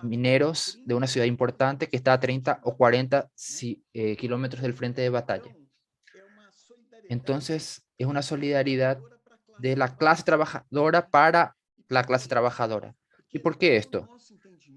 Speaker 5: mineros de una ciudad importante que está a 30 o 40 kilómetros del frente de batalla. Entonces, es una solidaridad de la clase trabajadora para la clase trabajadora. ¿Y por qué esto?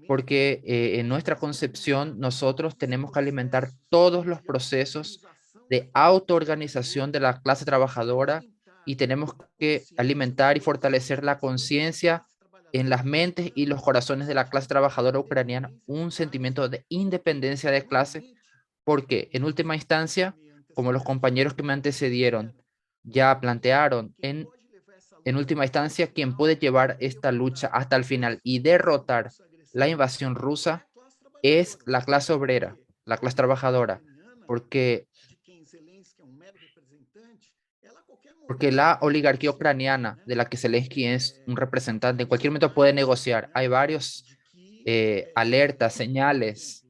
Speaker 5: Porque en nuestra concepción nosotros tenemos que alimentar todos los procesos de autoorganización de la clase trabajadora, y tenemos que alimentar y fortalecer la conciencia en las mentes y los corazones de la clase trabajadora ucraniana, un sentimiento de independencia de clase, porque en última instancia, como los compañeros que me antecedieron ya plantearon, en última instancia, quien puede llevar esta lucha hasta el final y derrotar la invasión rusa es la clase obrera, la clase trabajadora, porque la oligarquía ucraniana, de la que Zelensky es un representante, en cualquier momento puede negociar. Hay varios alertas, señales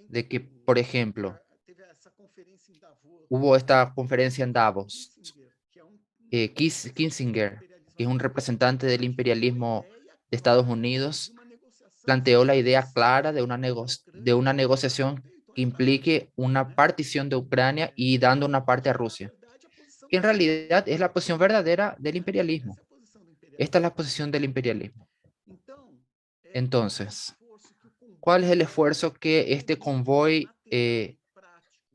Speaker 5: de que, por ejemplo, hubo esta conferencia en Davos. Kissinger, que es un representante del imperialismo de Estados Unidos, planteó la idea clara de una negociación que implique una partición de Ucrania y dando una parte a Rusia, que en realidad es la posición verdadera del imperialismo. Esta es la posición del imperialismo. Entonces, ¿cuál es el esfuerzo que este convoy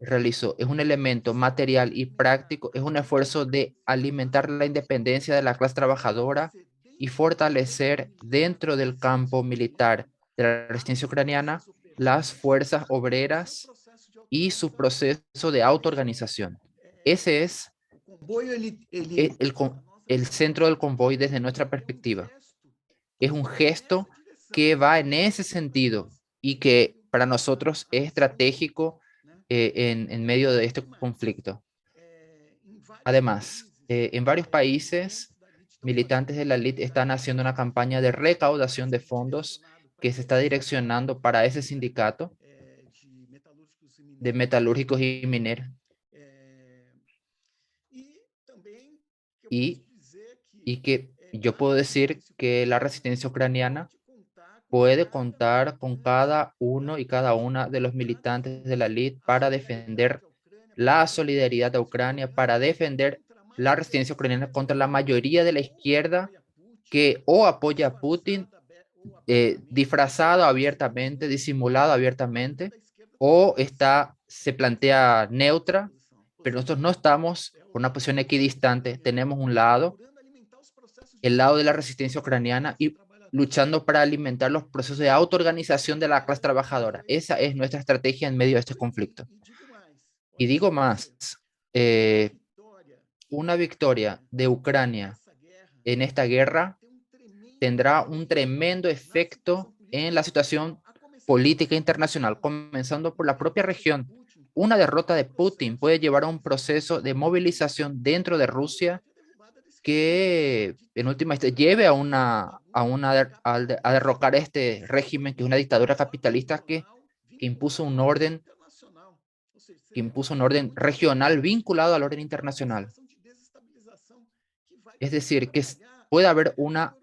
Speaker 5: realizó? Es un elemento material y práctico, es un esfuerzo de alimentar la independencia de la clase trabajadora y fortalecer dentro del campo militar de la resistencia ucraniana las fuerzas obreras y su proceso de autoorganización. Ese es el centro del convoy desde nuestra perspectiva. Es un gesto que va en ese sentido y que para nosotros es estratégico en medio de este conflicto. Además, en varios países, militantes de la LID están haciendo una campaña de recaudación de fondos que se está direccionando para ese sindicato. de metalúrgicos y mineros. Y que yo puedo decir que la resistencia ucraniana puede contar con cada uno y cada una de los militantes de la élite para defender la solidaridad de Ucrania, para defender la resistencia ucraniana contra la mayoría de la izquierda que o apoya a Putin disfrazado abiertamente, disimulado abiertamente, o se plantea neutra, pero nosotros no estamos con una posición equidistante, tenemos un lado, el lado de la resistencia ucraniana y luchando para alimentar los procesos de autoorganización de la clase trabajadora. Esa es nuestra estrategia en medio de este conflicto. Y digo más, una victoria de Ucrania en esta guerra tendrá un tremendo efecto en la situación política internacional, comenzando por la propia región. Una derrota de Putin puede llevar a un proceso de movilización dentro de Rusia que en última instancia lleve a derrocar este régimen que es una dictadura capitalista que impuso un orden regional vinculado al orden internacional. Es decir, que puede haber una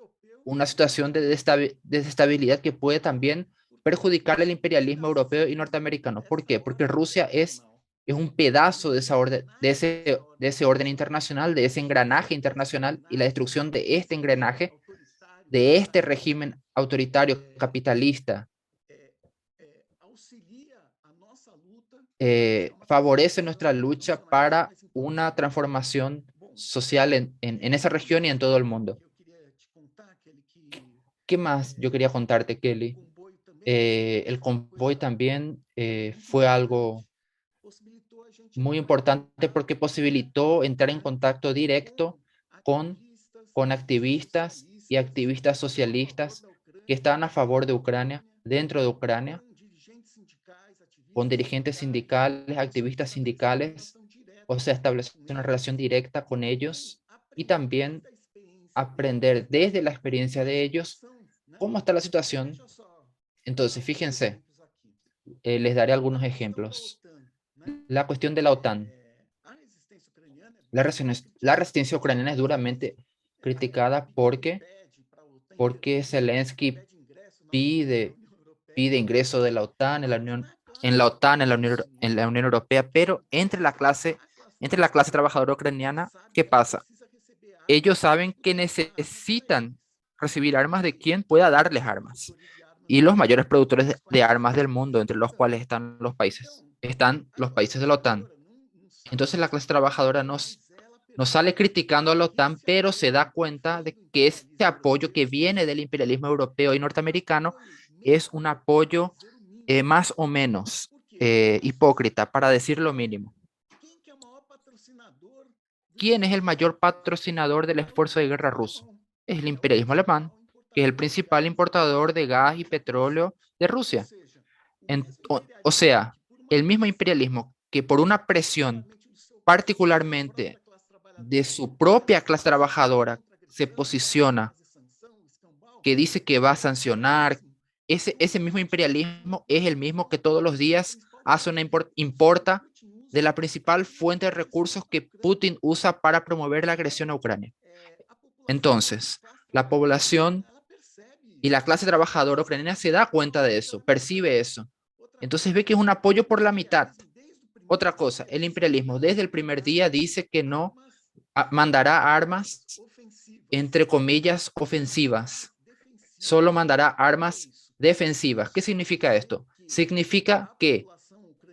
Speaker 5: situación de desestabilidad que puede también perjudicar el imperialismo europeo y norteamericano. ¿Por qué? Porque Rusia es un pedazo de ese orden internacional, de ese engranaje internacional, y la destrucción de este engranaje, de este régimen autoritario capitalista, favorece nuestra lucha para una transformación social en esa región y en todo el mundo. ¿Qué más yo quería contarte, Kelly? El convoy también fue algo muy importante porque posibilitó entrar en contacto directo con activistas y activistas socialistas que estaban a favor de Ucrania, dentro de Ucrania, con dirigentes sindicales, activistas sindicales, o sea, establecer una relación directa con ellos y también aprender desde la experiencia de ellos cómo está la situación. Entonces, fíjense, les daré algunos ejemplos. La cuestión de la OTAN. La resistencia ucraniana es duramente criticada porque Zelensky pide ingreso de la OTAN, en la Unión Europea, pero entre la clase trabajadora ucraniana, ¿qué pasa? Ellos saben que necesitan recibir armas de quien pueda darles armas. Y los mayores productores de armas del mundo, entre los cuales están los países de la OTAN. Entonces la clase trabajadora nos sale criticando a la OTAN, pero se da cuenta de que este apoyo que viene del imperialismo europeo y norteamericano es un apoyo más o menos hipócrita, para decir lo mínimo. ¿Quién es el mayor patrocinador del esfuerzo de guerra ruso? Es el imperialismo alemán, que es el principal importador de gas y petróleo de Rusia. O sea, el mismo imperialismo que por una presión particularmente de su propia clase trabajadora se posiciona, que dice que va a sancionar, ese mismo imperialismo es el mismo que todos los días importa de la principal fuente de recursos que Putin usa para promover la agresión a Ucrania. Entonces, la población y la clase trabajadora ucraniana se da cuenta de eso, percibe eso. Entonces ve que es un apoyo por la mitad. Otra cosa, el imperialismo desde el primer día dice que no mandará armas, entre comillas, ofensivas. Solo mandará armas defensivas. ¿Qué significa esto? Significa que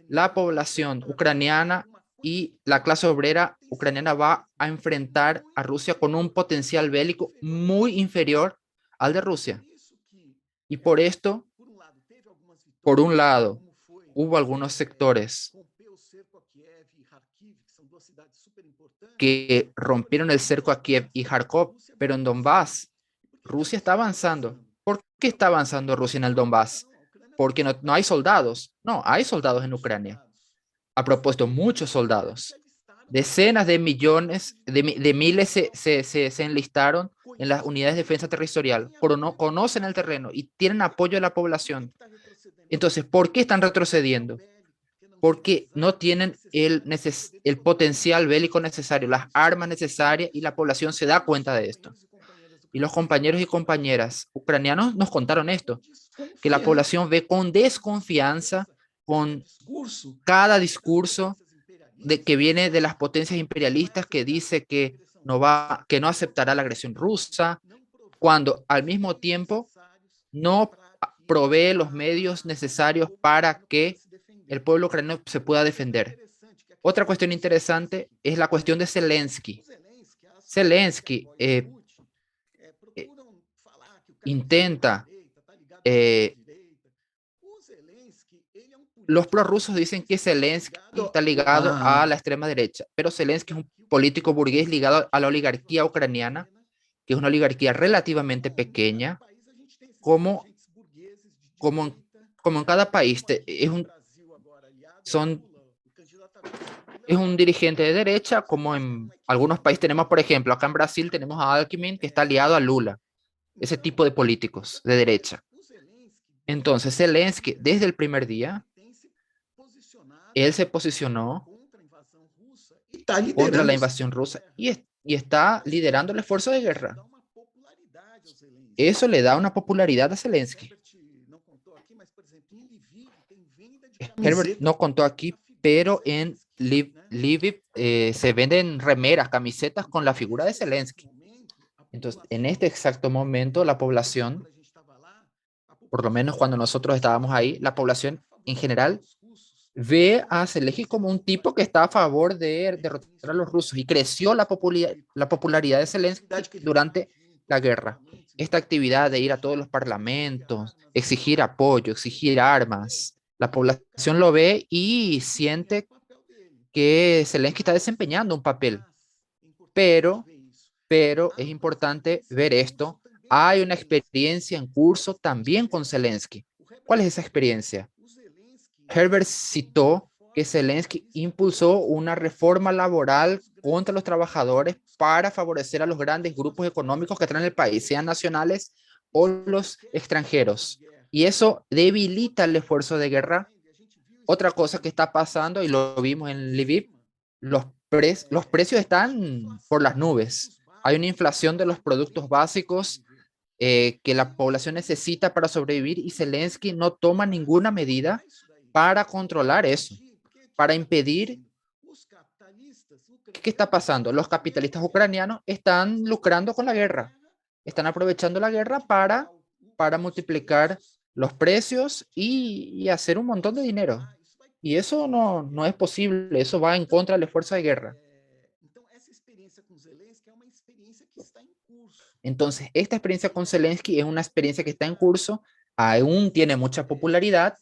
Speaker 5: la población ucraniana y la clase obrera ucraniana va a enfrentar a Rusia con un potencial bélico muy inferior al de Rusia. Y por esto, por un lado, hubo algunos sectores que rompieron el cerco a Kiev y Kharkov, pero en Donbass, Rusia está avanzando. ¿Por qué está avanzando Rusia en el Donbass? Porque no hay soldados. No, hay soldados en Ucrania. A propósito, muchos soldados. Decenas de millones, de miles se enlistaron en las unidades de defensa territorial, pero no conocen el terreno y tienen apoyo de la población. Entonces, ¿por qué están retrocediendo? porque no tienen el potencial bélico necesario, las armas necesarias, y la población se da cuenta de esto. Y los compañeros y compañeras ucranianos nos contaron esto, que la población ve con desconfianza con cada discurso que viene de las potencias imperialistas, que dice que no aceptará la agresión rusa, cuando al mismo tiempo no provee los medios necesarios para que el pueblo ucraniano se pueda defender. Otra cuestión interesante es la cuestión de Zelensky. Zelensky intenta, los prorrusos dicen que Zelensky está ligado a la extrema derecha, pero Zelensky es un político burgués ligado a la oligarquía ucraniana, que es una oligarquía relativamente pequeña, como en cada país. Es un dirigente de derecha, como en algunos países tenemos, por ejemplo, acá en Brasil tenemos a Alckmin, que está aliado a Lula, ese tipo de políticos de derecha. Entonces, Zelensky, desde el primer día, él se posicionó contra la invasión rusa y está liderando el esfuerzo de guerra. Eso le da una popularidad a Zelensky. Herbert no contó aquí, pero en Lviv se venden remeras, camisetas con la figura de Zelensky. Entonces, en este exacto momento, la población, por lo menos cuando nosotros estábamos ahí, la población en general ve a Zelensky como un tipo que está a favor de derrotar a los rusos, y creció la popularidad de Zelensky durante la guerra. Esta actividad de ir a todos los parlamentos, exigir apoyo, exigir armas, la población lo ve y siente que Zelensky está desempeñando un papel. Pero es importante ver esto. Hay una experiencia en curso también con Zelensky. ¿Cuál es esa experiencia? Herbert citó que Zelensky impulsó una reforma laboral contra los trabajadores para favorecer a los grandes grupos económicos que traen el país, sean nacionales o los extranjeros. Y eso debilita el esfuerzo de guerra. Otra cosa que está pasando, y lo vimos en Lviv, los precios están por las nubes. Hay una inflación de los productos básicos que la población necesita para sobrevivir, y Zelensky no toma ninguna medida para controlar eso, para impedir. ¿Qué está pasando? Los capitalistas ucranianos están lucrando con la guerra, están aprovechando la guerra para multiplicar los precios y hacer un montón de dinero. Y eso no es posible, eso va en contra del esfuerzo de guerra. Entonces, esta experiencia con Zelensky es una experiencia que está en curso, aún tiene mucha popularidad,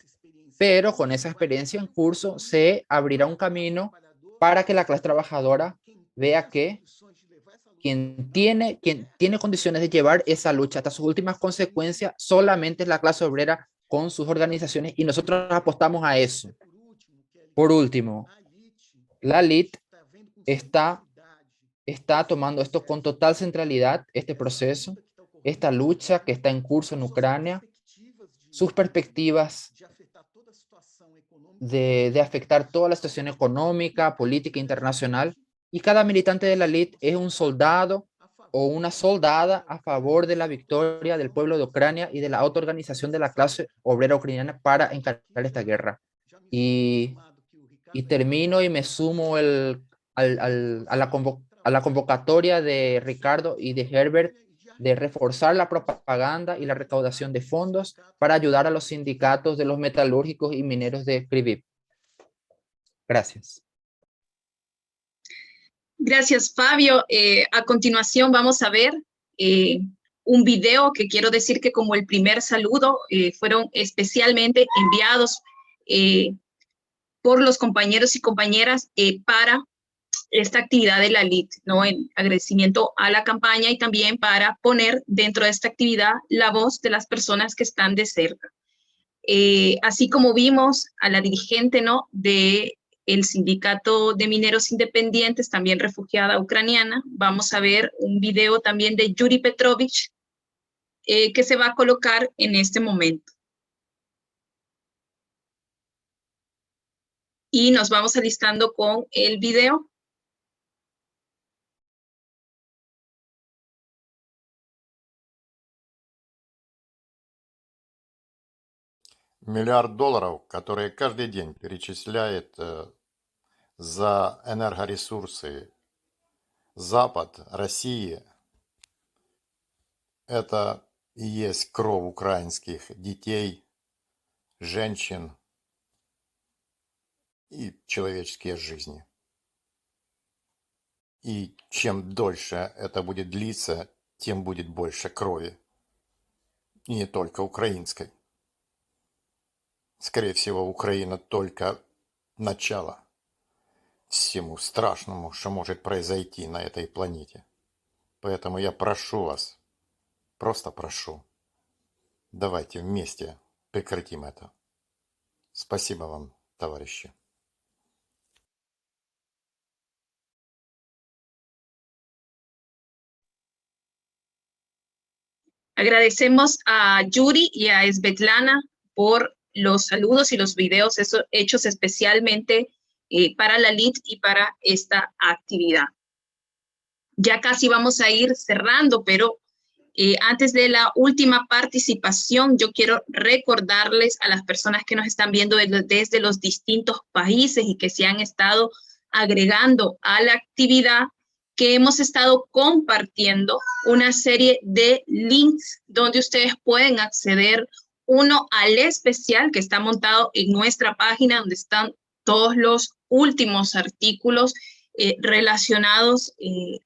Speaker 5: pero con esa experiencia en curso se abrirá un camino para que la clase trabajadora vea que quien tiene condiciones de llevar esa lucha hasta sus últimas consecuencias solamente es la clase obrera con sus organizaciones, y nosotros apostamos a eso. Por último, la elite está tomando esto con total centralidad, este proceso, esta lucha que está en curso en Ucrania, sus perspectivas de afectar toda la situación económica, política internacional, y cada militante de la elite es un soldado o una soldada a favor de la victoria del pueblo de Ucrania y de la autoorganización de la clase obrera ucraniana para encarar esta guerra. Y termino y me sumo a la convocatoria de Ricardo y de Herbert de reforzar la propaganda y la recaudación de fondos para ayudar a los sindicatos de los metalúrgicos y mineros de Lviv. Gracias.
Speaker 1: Gracias, Fabio. A continuación vamos a ver un video que quiero decir que, como el primer saludo, fueron especialmente enviados por los compañeros y compañeras para esta actividad de la elite, ¿no? En agradecimiento a la campaña, y también para poner dentro de esta actividad la voz de las personas que están de cerca. Así como vimos a la dirigente, ¿no?, de el Sindicato de Mineros Independientes, también refugiada ucraniana, vamos a ver un video también de Yuri Petrovich que se va a colocar en este momento. y nos vamos alistando con el video.
Speaker 8: $1 миллиард, которые каждый день перечисляет за энергоресурсы Запад, Россия, это и есть кровь украинских детей, женщин и человеческие жизни. И чем дольше это будет длиться, тем будет больше крови. И не только украинской. Скорее всего, Украина только начало всему страшному, что может произойти на этой планете. Поэтому я прошу вас, просто прошу, давайте вместе прекратим это. Спасибо вам, товарищи.
Speaker 1: Agradecemos a Yuri y a Svetlana por los saludos y los videos hechos especialmente para la LID y para esta actividad. Ya casi vamos a ir cerrando, pero antes de la última participación, yo quiero recordarles a las personas que nos están viendo desde los distintos países y que se han estado agregando a la actividad, que hemos estado compartiendo una serie de links donde ustedes pueden acceder, uno al especial que está montado en nuestra página, donde están todos los últimos artículos relacionados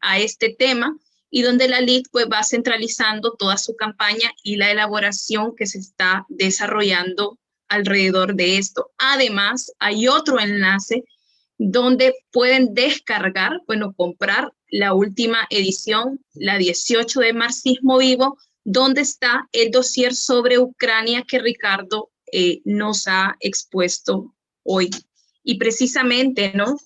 Speaker 1: a este tema, y donde la LID pues va centralizando toda su campaña y la elaboración que se está desarrollando alrededor de esto. Además, hay otro enlace donde pueden descargar, bueno, comprar la última edición, la 18 de Marxismo Vivo, donde está el dossier sobre Ucrania que Ricardo nos ha expuesto hoy. Y precisamente, ¿no?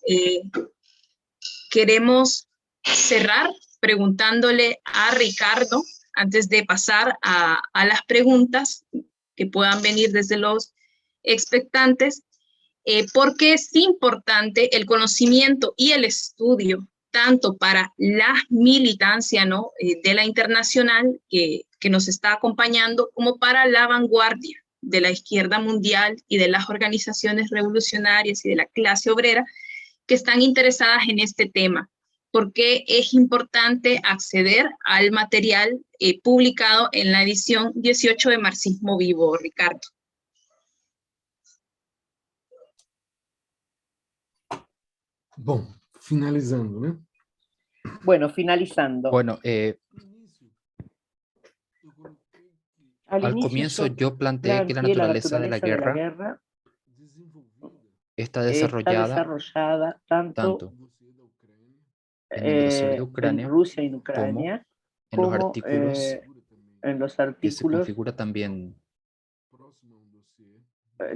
Speaker 1: Queremos cerrar preguntándole a Ricardo, antes de pasar a las preguntas que puedan venir desde los expectantes, por qué es importante el conocimiento y el estudio, tanto para la militancia, ¿no? De la internacional que nos está acompañando, como para la vanguardia de la izquierda mundial y de las organizaciones revolucionarias y de la clase obrera que están interesadas en este tema. ¿Por qué es importante acceder al material publicado en la edición 18 de Marxismo Vivo, Ricardo?
Speaker 4: Bom, finalizando, né?
Speaker 3: Bueno, finalizando.
Speaker 5: Bueno,
Speaker 3: Al
Speaker 5: al
Speaker 3: inicio
Speaker 5: comienzo yo planteé que la
Speaker 3: planteé
Speaker 5: naturaleza de la guerra está
Speaker 3: está
Speaker 5: desarrollada
Speaker 3: desarrollada tanto
Speaker 5: en el dossier de
Speaker 3: en
Speaker 5: Ucrania
Speaker 3: Rusia y en
Speaker 5: como
Speaker 3: Ucrania,
Speaker 5: en los
Speaker 3: como
Speaker 5: artículos
Speaker 3: en los
Speaker 5: que se
Speaker 3: artículos
Speaker 5: configura también,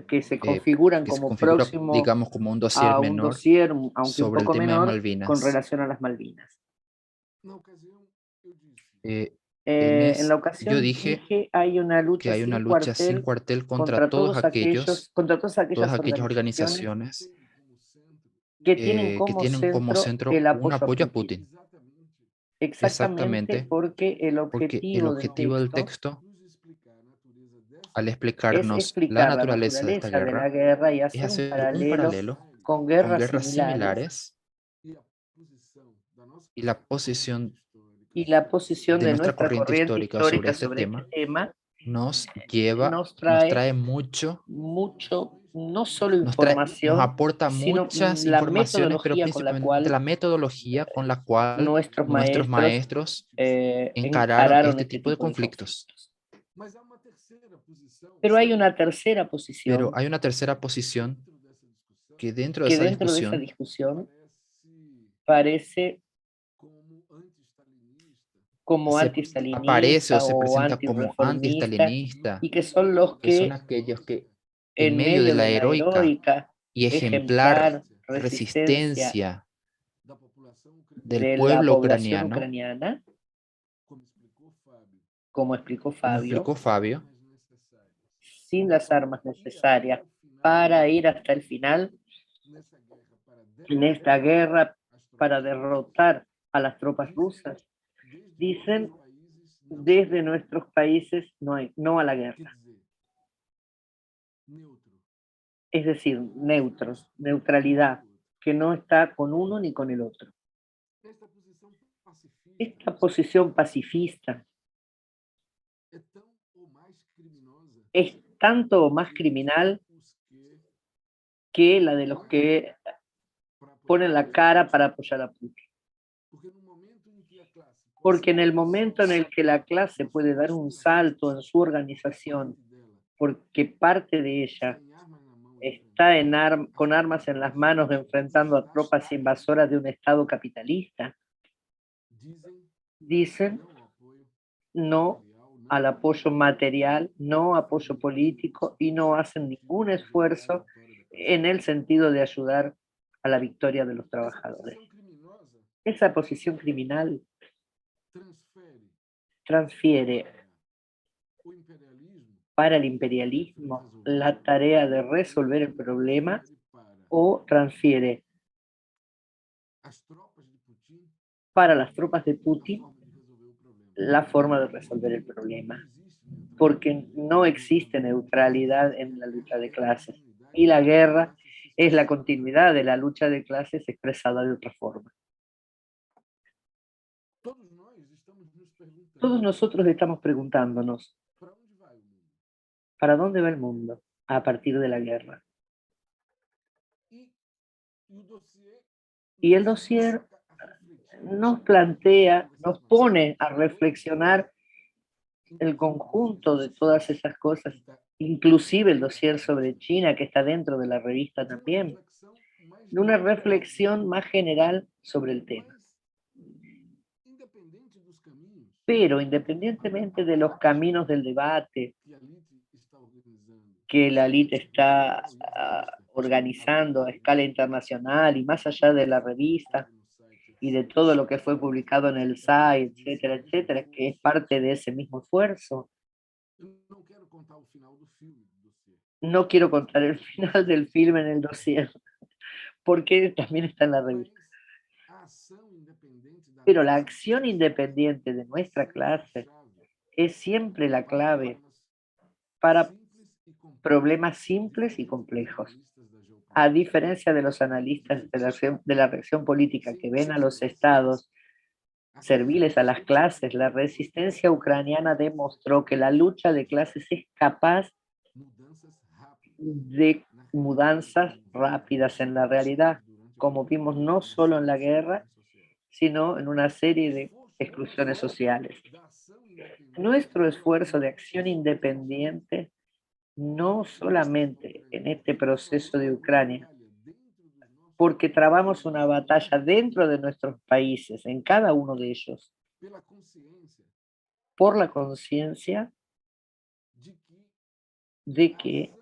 Speaker 3: que se
Speaker 5: que
Speaker 3: configuran
Speaker 5: se
Speaker 3: como
Speaker 5: configura,
Speaker 3: próximo
Speaker 5: digamos, como un dossier
Speaker 3: a un
Speaker 5: menor
Speaker 3: dossier, aunque un
Speaker 5: sobre el
Speaker 3: poco
Speaker 5: tema de
Speaker 3: menor, con
Speaker 5: Malvinas.
Speaker 3: relación a las Malvinas. En la
Speaker 5: Yo
Speaker 3: ocasión
Speaker 5: dije
Speaker 3: hay una
Speaker 5: que
Speaker 3: lucha
Speaker 5: hay una
Speaker 3: sin
Speaker 5: lucha sin
Speaker 3: cuartel
Speaker 5: cuartel contra
Speaker 3: contra todas aquellas
Speaker 5: organizaciones
Speaker 3: que tienen
Speaker 5: que
Speaker 3: como
Speaker 5: tienen como
Speaker 3: centro
Speaker 5: centro
Speaker 3: el
Speaker 5: un apoyo a
Speaker 3: Putin.
Speaker 5: Putin.
Speaker 3: Exactamente, porque el
Speaker 5: Porque el objetivo del texto, al
Speaker 3: es
Speaker 5: explicarnos la
Speaker 3: explicar la
Speaker 5: naturaleza de esta
Speaker 3: naturaleza de la guerra y
Speaker 5: es
Speaker 3: hacer un
Speaker 5: hacer un paralelo
Speaker 3: con
Speaker 5: con
Speaker 3: guerras
Speaker 5: guerras
Speaker 3: similares
Speaker 5: similares y la posición
Speaker 3: y la posición
Speaker 5: de
Speaker 3: de
Speaker 5: nuestra
Speaker 3: nuestra
Speaker 5: corriente
Speaker 3: corriente
Speaker 5: histórica sobre
Speaker 3: histórica
Speaker 5: este
Speaker 3: sobre este tema
Speaker 5: nos
Speaker 3: nos
Speaker 5: trae
Speaker 3: trae
Speaker 5: mucho,
Speaker 3: mucho, no solo
Speaker 5: nos
Speaker 3: información,
Speaker 5: aporta
Speaker 3: sino
Speaker 5: muchas
Speaker 3: la
Speaker 5: informaciones, pero
Speaker 3: metodología con la
Speaker 5: principalmente
Speaker 3: cual
Speaker 5: la metodología con la cual
Speaker 3: nuestros
Speaker 5: nuestros
Speaker 3: maestros
Speaker 5: maestros encararon
Speaker 3: encararon
Speaker 5: este tipo de conflictos.
Speaker 3: Pero hay una tercera posición
Speaker 5: Pero hay una tercera posición que dentro de
Speaker 3: que
Speaker 5: esa
Speaker 3: dentro de esa
Speaker 5: discusión
Speaker 3: parece como
Speaker 5: aparece o
Speaker 3: antistalinista
Speaker 5: se
Speaker 3: o
Speaker 5: presenta como
Speaker 3: antirreformista
Speaker 5: antiestalinista,
Speaker 3: y que son los
Speaker 5: que son
Speaker 3: que
Speaker 5: aquellos que
Speaker 3: en medio de la heroica,
Speaker 5: y ejemplar resistencia del
Speaker 3: de la
Speaker 5: pueblo
Speaker 3: población
Speaker 5: ucraniano,
Speaker 3: ucraniana, como explicó
Speaker 5: como
Speaker 3: Fabio,
Speaker 5: explicó Fabio,
Speaker 3: sin las armas necesarias para ir hasta el final, en esta guerra para derrotar a las tropas rusas, dicen desde nuestros países no a la guerra. Es decir, neutros, neutralidad, que no está con uno ni con el otro. Esta posición pacifista es tanto o más criminal que la de los que ponen la cara para apoyar a Putin. Porque en el momento en el que la clase puede dar un salto en su organización, porque parte de ella está con armas en las manos enfrentando a tropas invasoras de un Estado capitalista, dicen no al apoyo material, no apoyo político y no hacen ningún esfuerzo en el sentido de ayudar a la victoria de los trabajadores. Esa posición criminal transfiere para el imperialismo la tarea de resolver el problema o transfiere para las tropas de Putin la forma de resolver el problema, porque no existe neutralidad en la lucha de clases y la guerra es la continuidad de la lucha de clases expresada de otra forma. Todos nosotros estamos preguntándonos, ¿para dónde va el mundo a partir de la guerra? Y el dossier nos plantea, nos pone a reflexionar el conjunto de todas esas cosas, inclusive el dossier sobre China que está dentro de la revista también, de una reflexión más general sobre el tema. Pero independientemente de los caminos del debate que la élite está organizando a escala internacional y más allá de la revista y de todo lo que fue publicado en el site, etcétera, etcétera, que es parte de ese mismo esfuerzo. No quiero contar el final del filme en el dossier, porque también está en la revista. Pero la acción independiente de nuestra clase es siempre la clave para problemas simples y complejos. A diferencia de los analistas de la reacción política que ven a los estados serviles a las clases, la resistencia ucraniana demostró que la lucha de clases es capaz de mudanzas rápidas en la realidad, como vimos no solo en la guerra, sino en una serie de exclusiones sociales. Nuestro esfuerzo de acción independiente, no solamente en este proceso de Ucrania, porque trabamos una batalla dentro de nuestros países, en cada uno de ellos, por la conciencia de que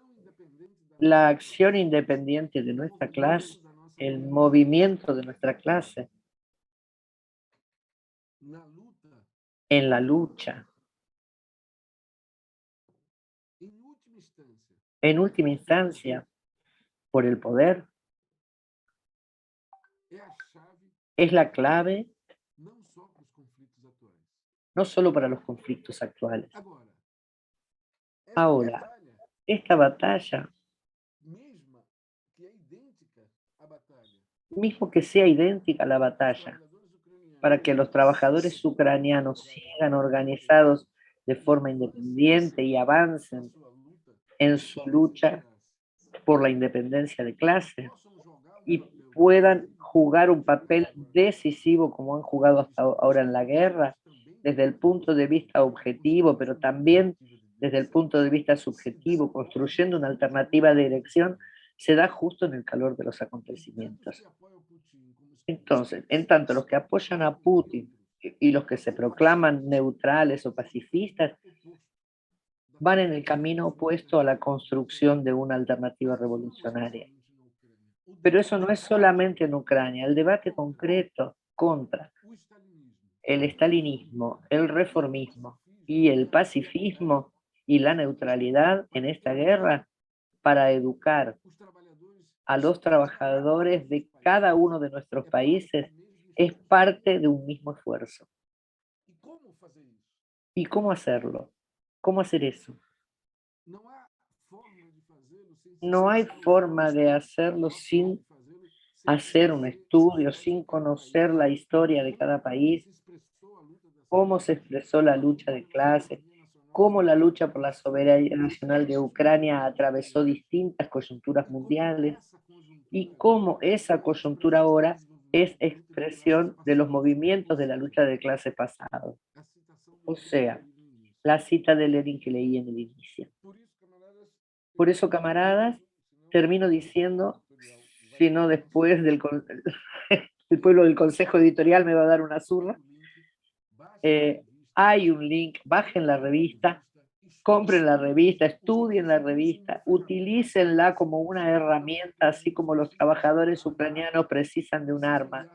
Speaker 3: la acción independiente de nuestra clase, el movimiento de nuestra clase, en la lucha, en última instancia, por el poder, es la clave no solo para los conflictos actuales. Ahora, esta batalla, mismo que sea idéntica a la batalla, para que los trabajadores ucranianos sigan organizados de forma independiente y avancen en su lucha por la independencia de clase y puedan jugar un papel decisivo como han jugado hasta ahora en la guerra, desde el punto de vista objetivo, pero también desde el punto de vista subjetivo, construyendo una alternativa de elección, se da justo en el calor de los acontecimientos. Entonces, en tanto los que apoyan a Putin y los que se proclaman neutrales o pacifistas van en el camino opuesto a la construcción de una alternativa revolucionaria. Pero eso no es solamente en Ucrania. El debate concreto contra el estalinismo, el reformismo y el pacifismo y la neutralidad en esta guerra para educar a los trabajadores de cada uno de nuestros países es parte de un mismo esfuerzo. ¿Y cómo hacerlo? ¿Cómo hacer eso? No hay forma de hacerlo sin hacer un estudio, sin conocer la historia de cada país, cómo se expresó la lucha de clases, cómo la lucha por la soberanía nacional de Ucrania atravesó distintas coyunturas mundiales y cómo esa coyuntura ahora es expresión de los movimientos de la lucha de clase pasado. O sea, la cita de Lenin que leí en el inicio. Por eso, camaradas, termino diciendo, si no después el pueblo del consejo editorial me va a dar una zurra, hay un link, bajen la revista, compren la revista, estudien la revista, utilícenla como una herramienta, así como los trabajadores ucranianos precisan de un arma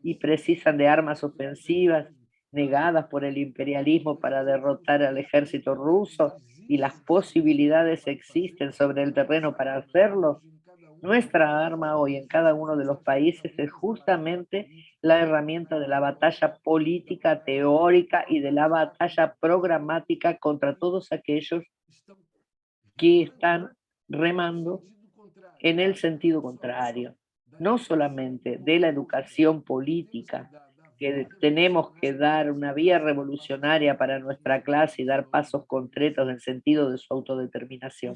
Speaker 3: y precisan de armas ofensivas negadas por el imperialismo para derrotar al ejército ruso, y las posibilidades existen sobre el terreno para hacerlo. Nuestra arma hoy en cada uno de los países es justamente la herramienta de la batalla política, teórica y de la batalla programática contra todos aquellos que están remando en el sentido contrario, no solamente de la educación política, que tenemos que dar una vía revolucionaria para nuestra clase y dar pasos concretos en el sentido de su autodeterminación.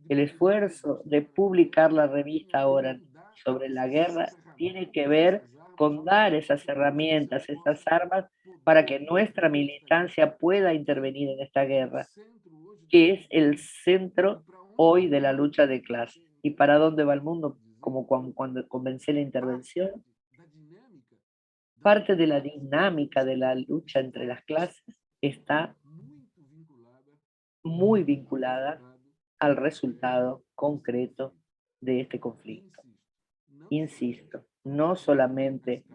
Speaker 3: El esfuerzo de publicar la revista ahora sobre la guerra tiene que ver con dar esas herramientas, esas armas, para que nuestra militancia pueda intervenir en esta guerra, que es el centro hoy de la lucha de clases. ¿Y para dónde va el mundo? Como cuando comencé la intervención. Parte de la dinámica de la lucha entre las clases está muy vinculada al resultado concreto de este conflicto. Insisto, no solamente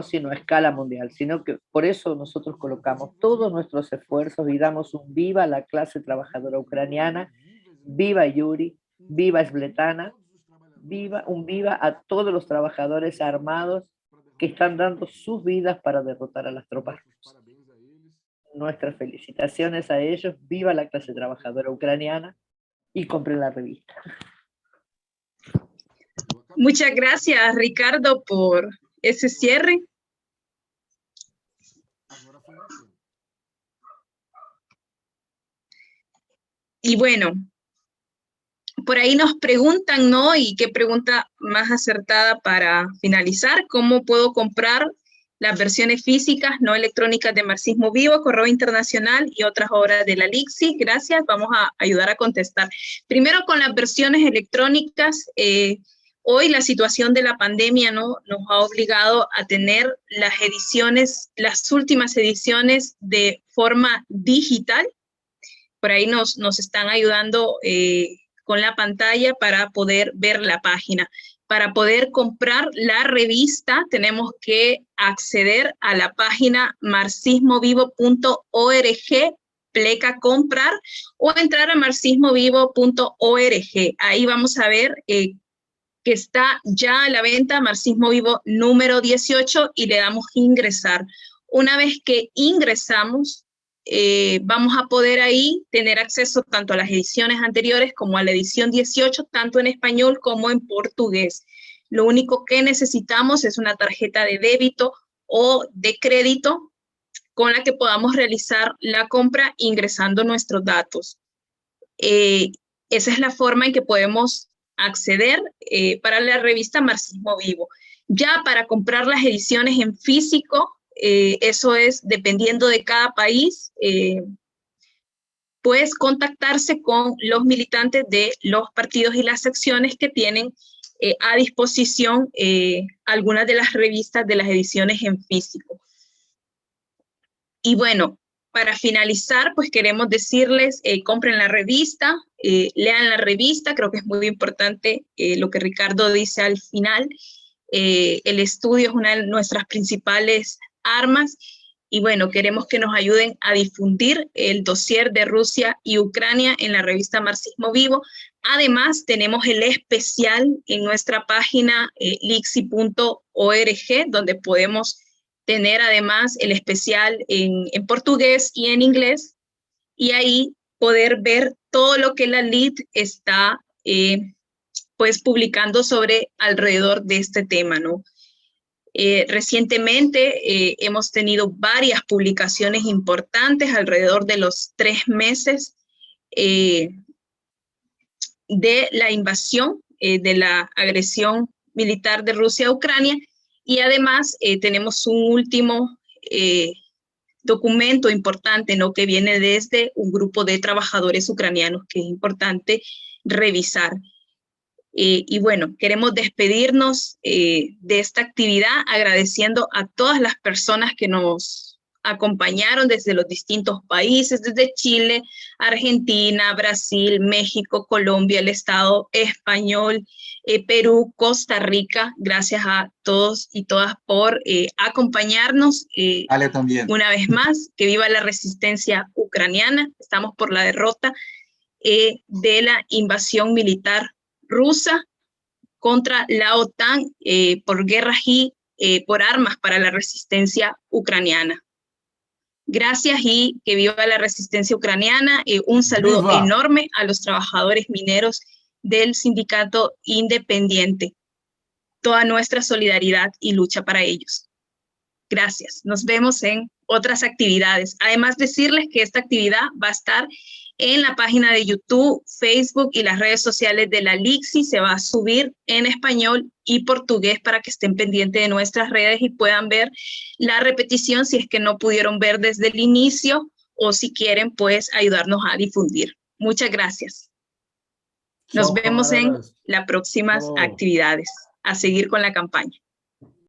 Speaker 3: sino a escala mundial, sino que por eso nosotros colocamos todos nuestros esfuerzos y damos un viva a la clase trabajadora ucraniana, viva Yuri, viva Svetlana, un viva a todos los trabajadores armados que están dando sus vidas para derrotar a las tropas rusas. Nuestras felicitaciones a ellos, viva la clase trabajadora ucraniana y compren la revista.
Speaker 1: Muchas gracias, Ricardo, por ese cierre. Y bueno, por ahí nos preguntan, ¿no? Y qué pregunta más acertada para finalizar, ¿cómo puedo comprar las versiones físicas, no electrónicas de Marxismo Vivo, Correo Internacional y otras obras de la LIXI? Gracias, vamos a ayudar a contestar. Primero con las versiones electrónicas, hoy la situación de la pandemia, ¿no?, nos ha obligado a tener las ediciones, las últimas ediciones de forma digital. Por ahí nos están ayudando con la pantalla para poder ver la página. Para poder comprar la revista tenemos que acceder a la página marxismovivo.org, pleca comprar, o entrar a marxismovivo.org. Ahí vamos a ver que está ya a la venta Marxismo Vivo número 18 y le damos ingresar. Una vez que ingresamos, vamos a poder ahí tener acceso tanto a las ediciones anteriores como a la edición 18, tanto en español como en portugués. Lo único que necesitamos es una tarjeta de débito o de crédito con la que podamos realizar la compra ingresando nuestros datos. Esa es la forma en que podemos acceder para la revista Marxismo Vivo. Ya para comprar las ediciones en físico, eso es dependiendo de cada país, pues contactarse con los militantes de los partidos y las secciones que tienen a disposición algunas de las revistas de las ediciones en físico. Y bueno, para finalizar, pues queremos decirles, compren la revista, lean la revista, creo que es muy importante lo que Ricardo dice al final. El estudio es una de nuestras principales armas Y bueno, queremos que nos ayuden a difundir el dossier de Rusia y Ucrania en la revista Marxismo Vivo. Además, tenemos el especial en nuestra página lixi.org, donde podemos tener además el especial en portugués y en inglés, y ahí poder ver todo lo que la LID está pues publicando sobre alrededor de este tema, ¿no? Recientemente hemos tenido varias publicaciones importantes alrededor de los 3 meses de la invasión, de la agresión militar de Rusia a Ucrania, y además tenemos un último documento importante, ¿no?, que viene desde un grupo de trabajadores ucranianos que es importante revisar. Y bueno, queremos despedirnos de esta actividad agradeciendo a todas las personas que nos acompañaron desde los distintos países, desde Chile, Argentina, Brasil, México, Colombia, el Estado español, Perú, Costa Rica. Gracias a todos y todas por acompañarnos.
Speaker 2: Ale también.
Speaker 1: Una vez más, que viva la resistencia ucraniana. Estamos por la derrota de la invasión militar rusa contra la OTAN por guerras y por armas para la resistencia ucraniana. Gracias y que viva la resistencia ucraniana. Un saludo
Speaker 4: ¡Viva!
Speaker 1: enorme a los trabajadores mineros del Sindicato Independiente. Toda nuestra solidaridad y lucha para ellos. Gracias. Nos vemos en otras actividades. Además, decirles que esta actividad va a estar en la página de YouTube, Facebook y las redes sociales de la LIXI. Se va a subir en español y portugués para que estén pendientes de nuestras redes y puedan ver la repetición si es que no pudieron ver desde el inicio o si quieren, pues, ayudarnos a difundir. Muchas gracias. Nos
Speaker 4: Chao,
Speaker 1: vemos en
Speaker 4: camaradas.
Speaker 1: las próximas
Speaker 4: Chao.
Speaker 1: actividades. A seguir con la campaña.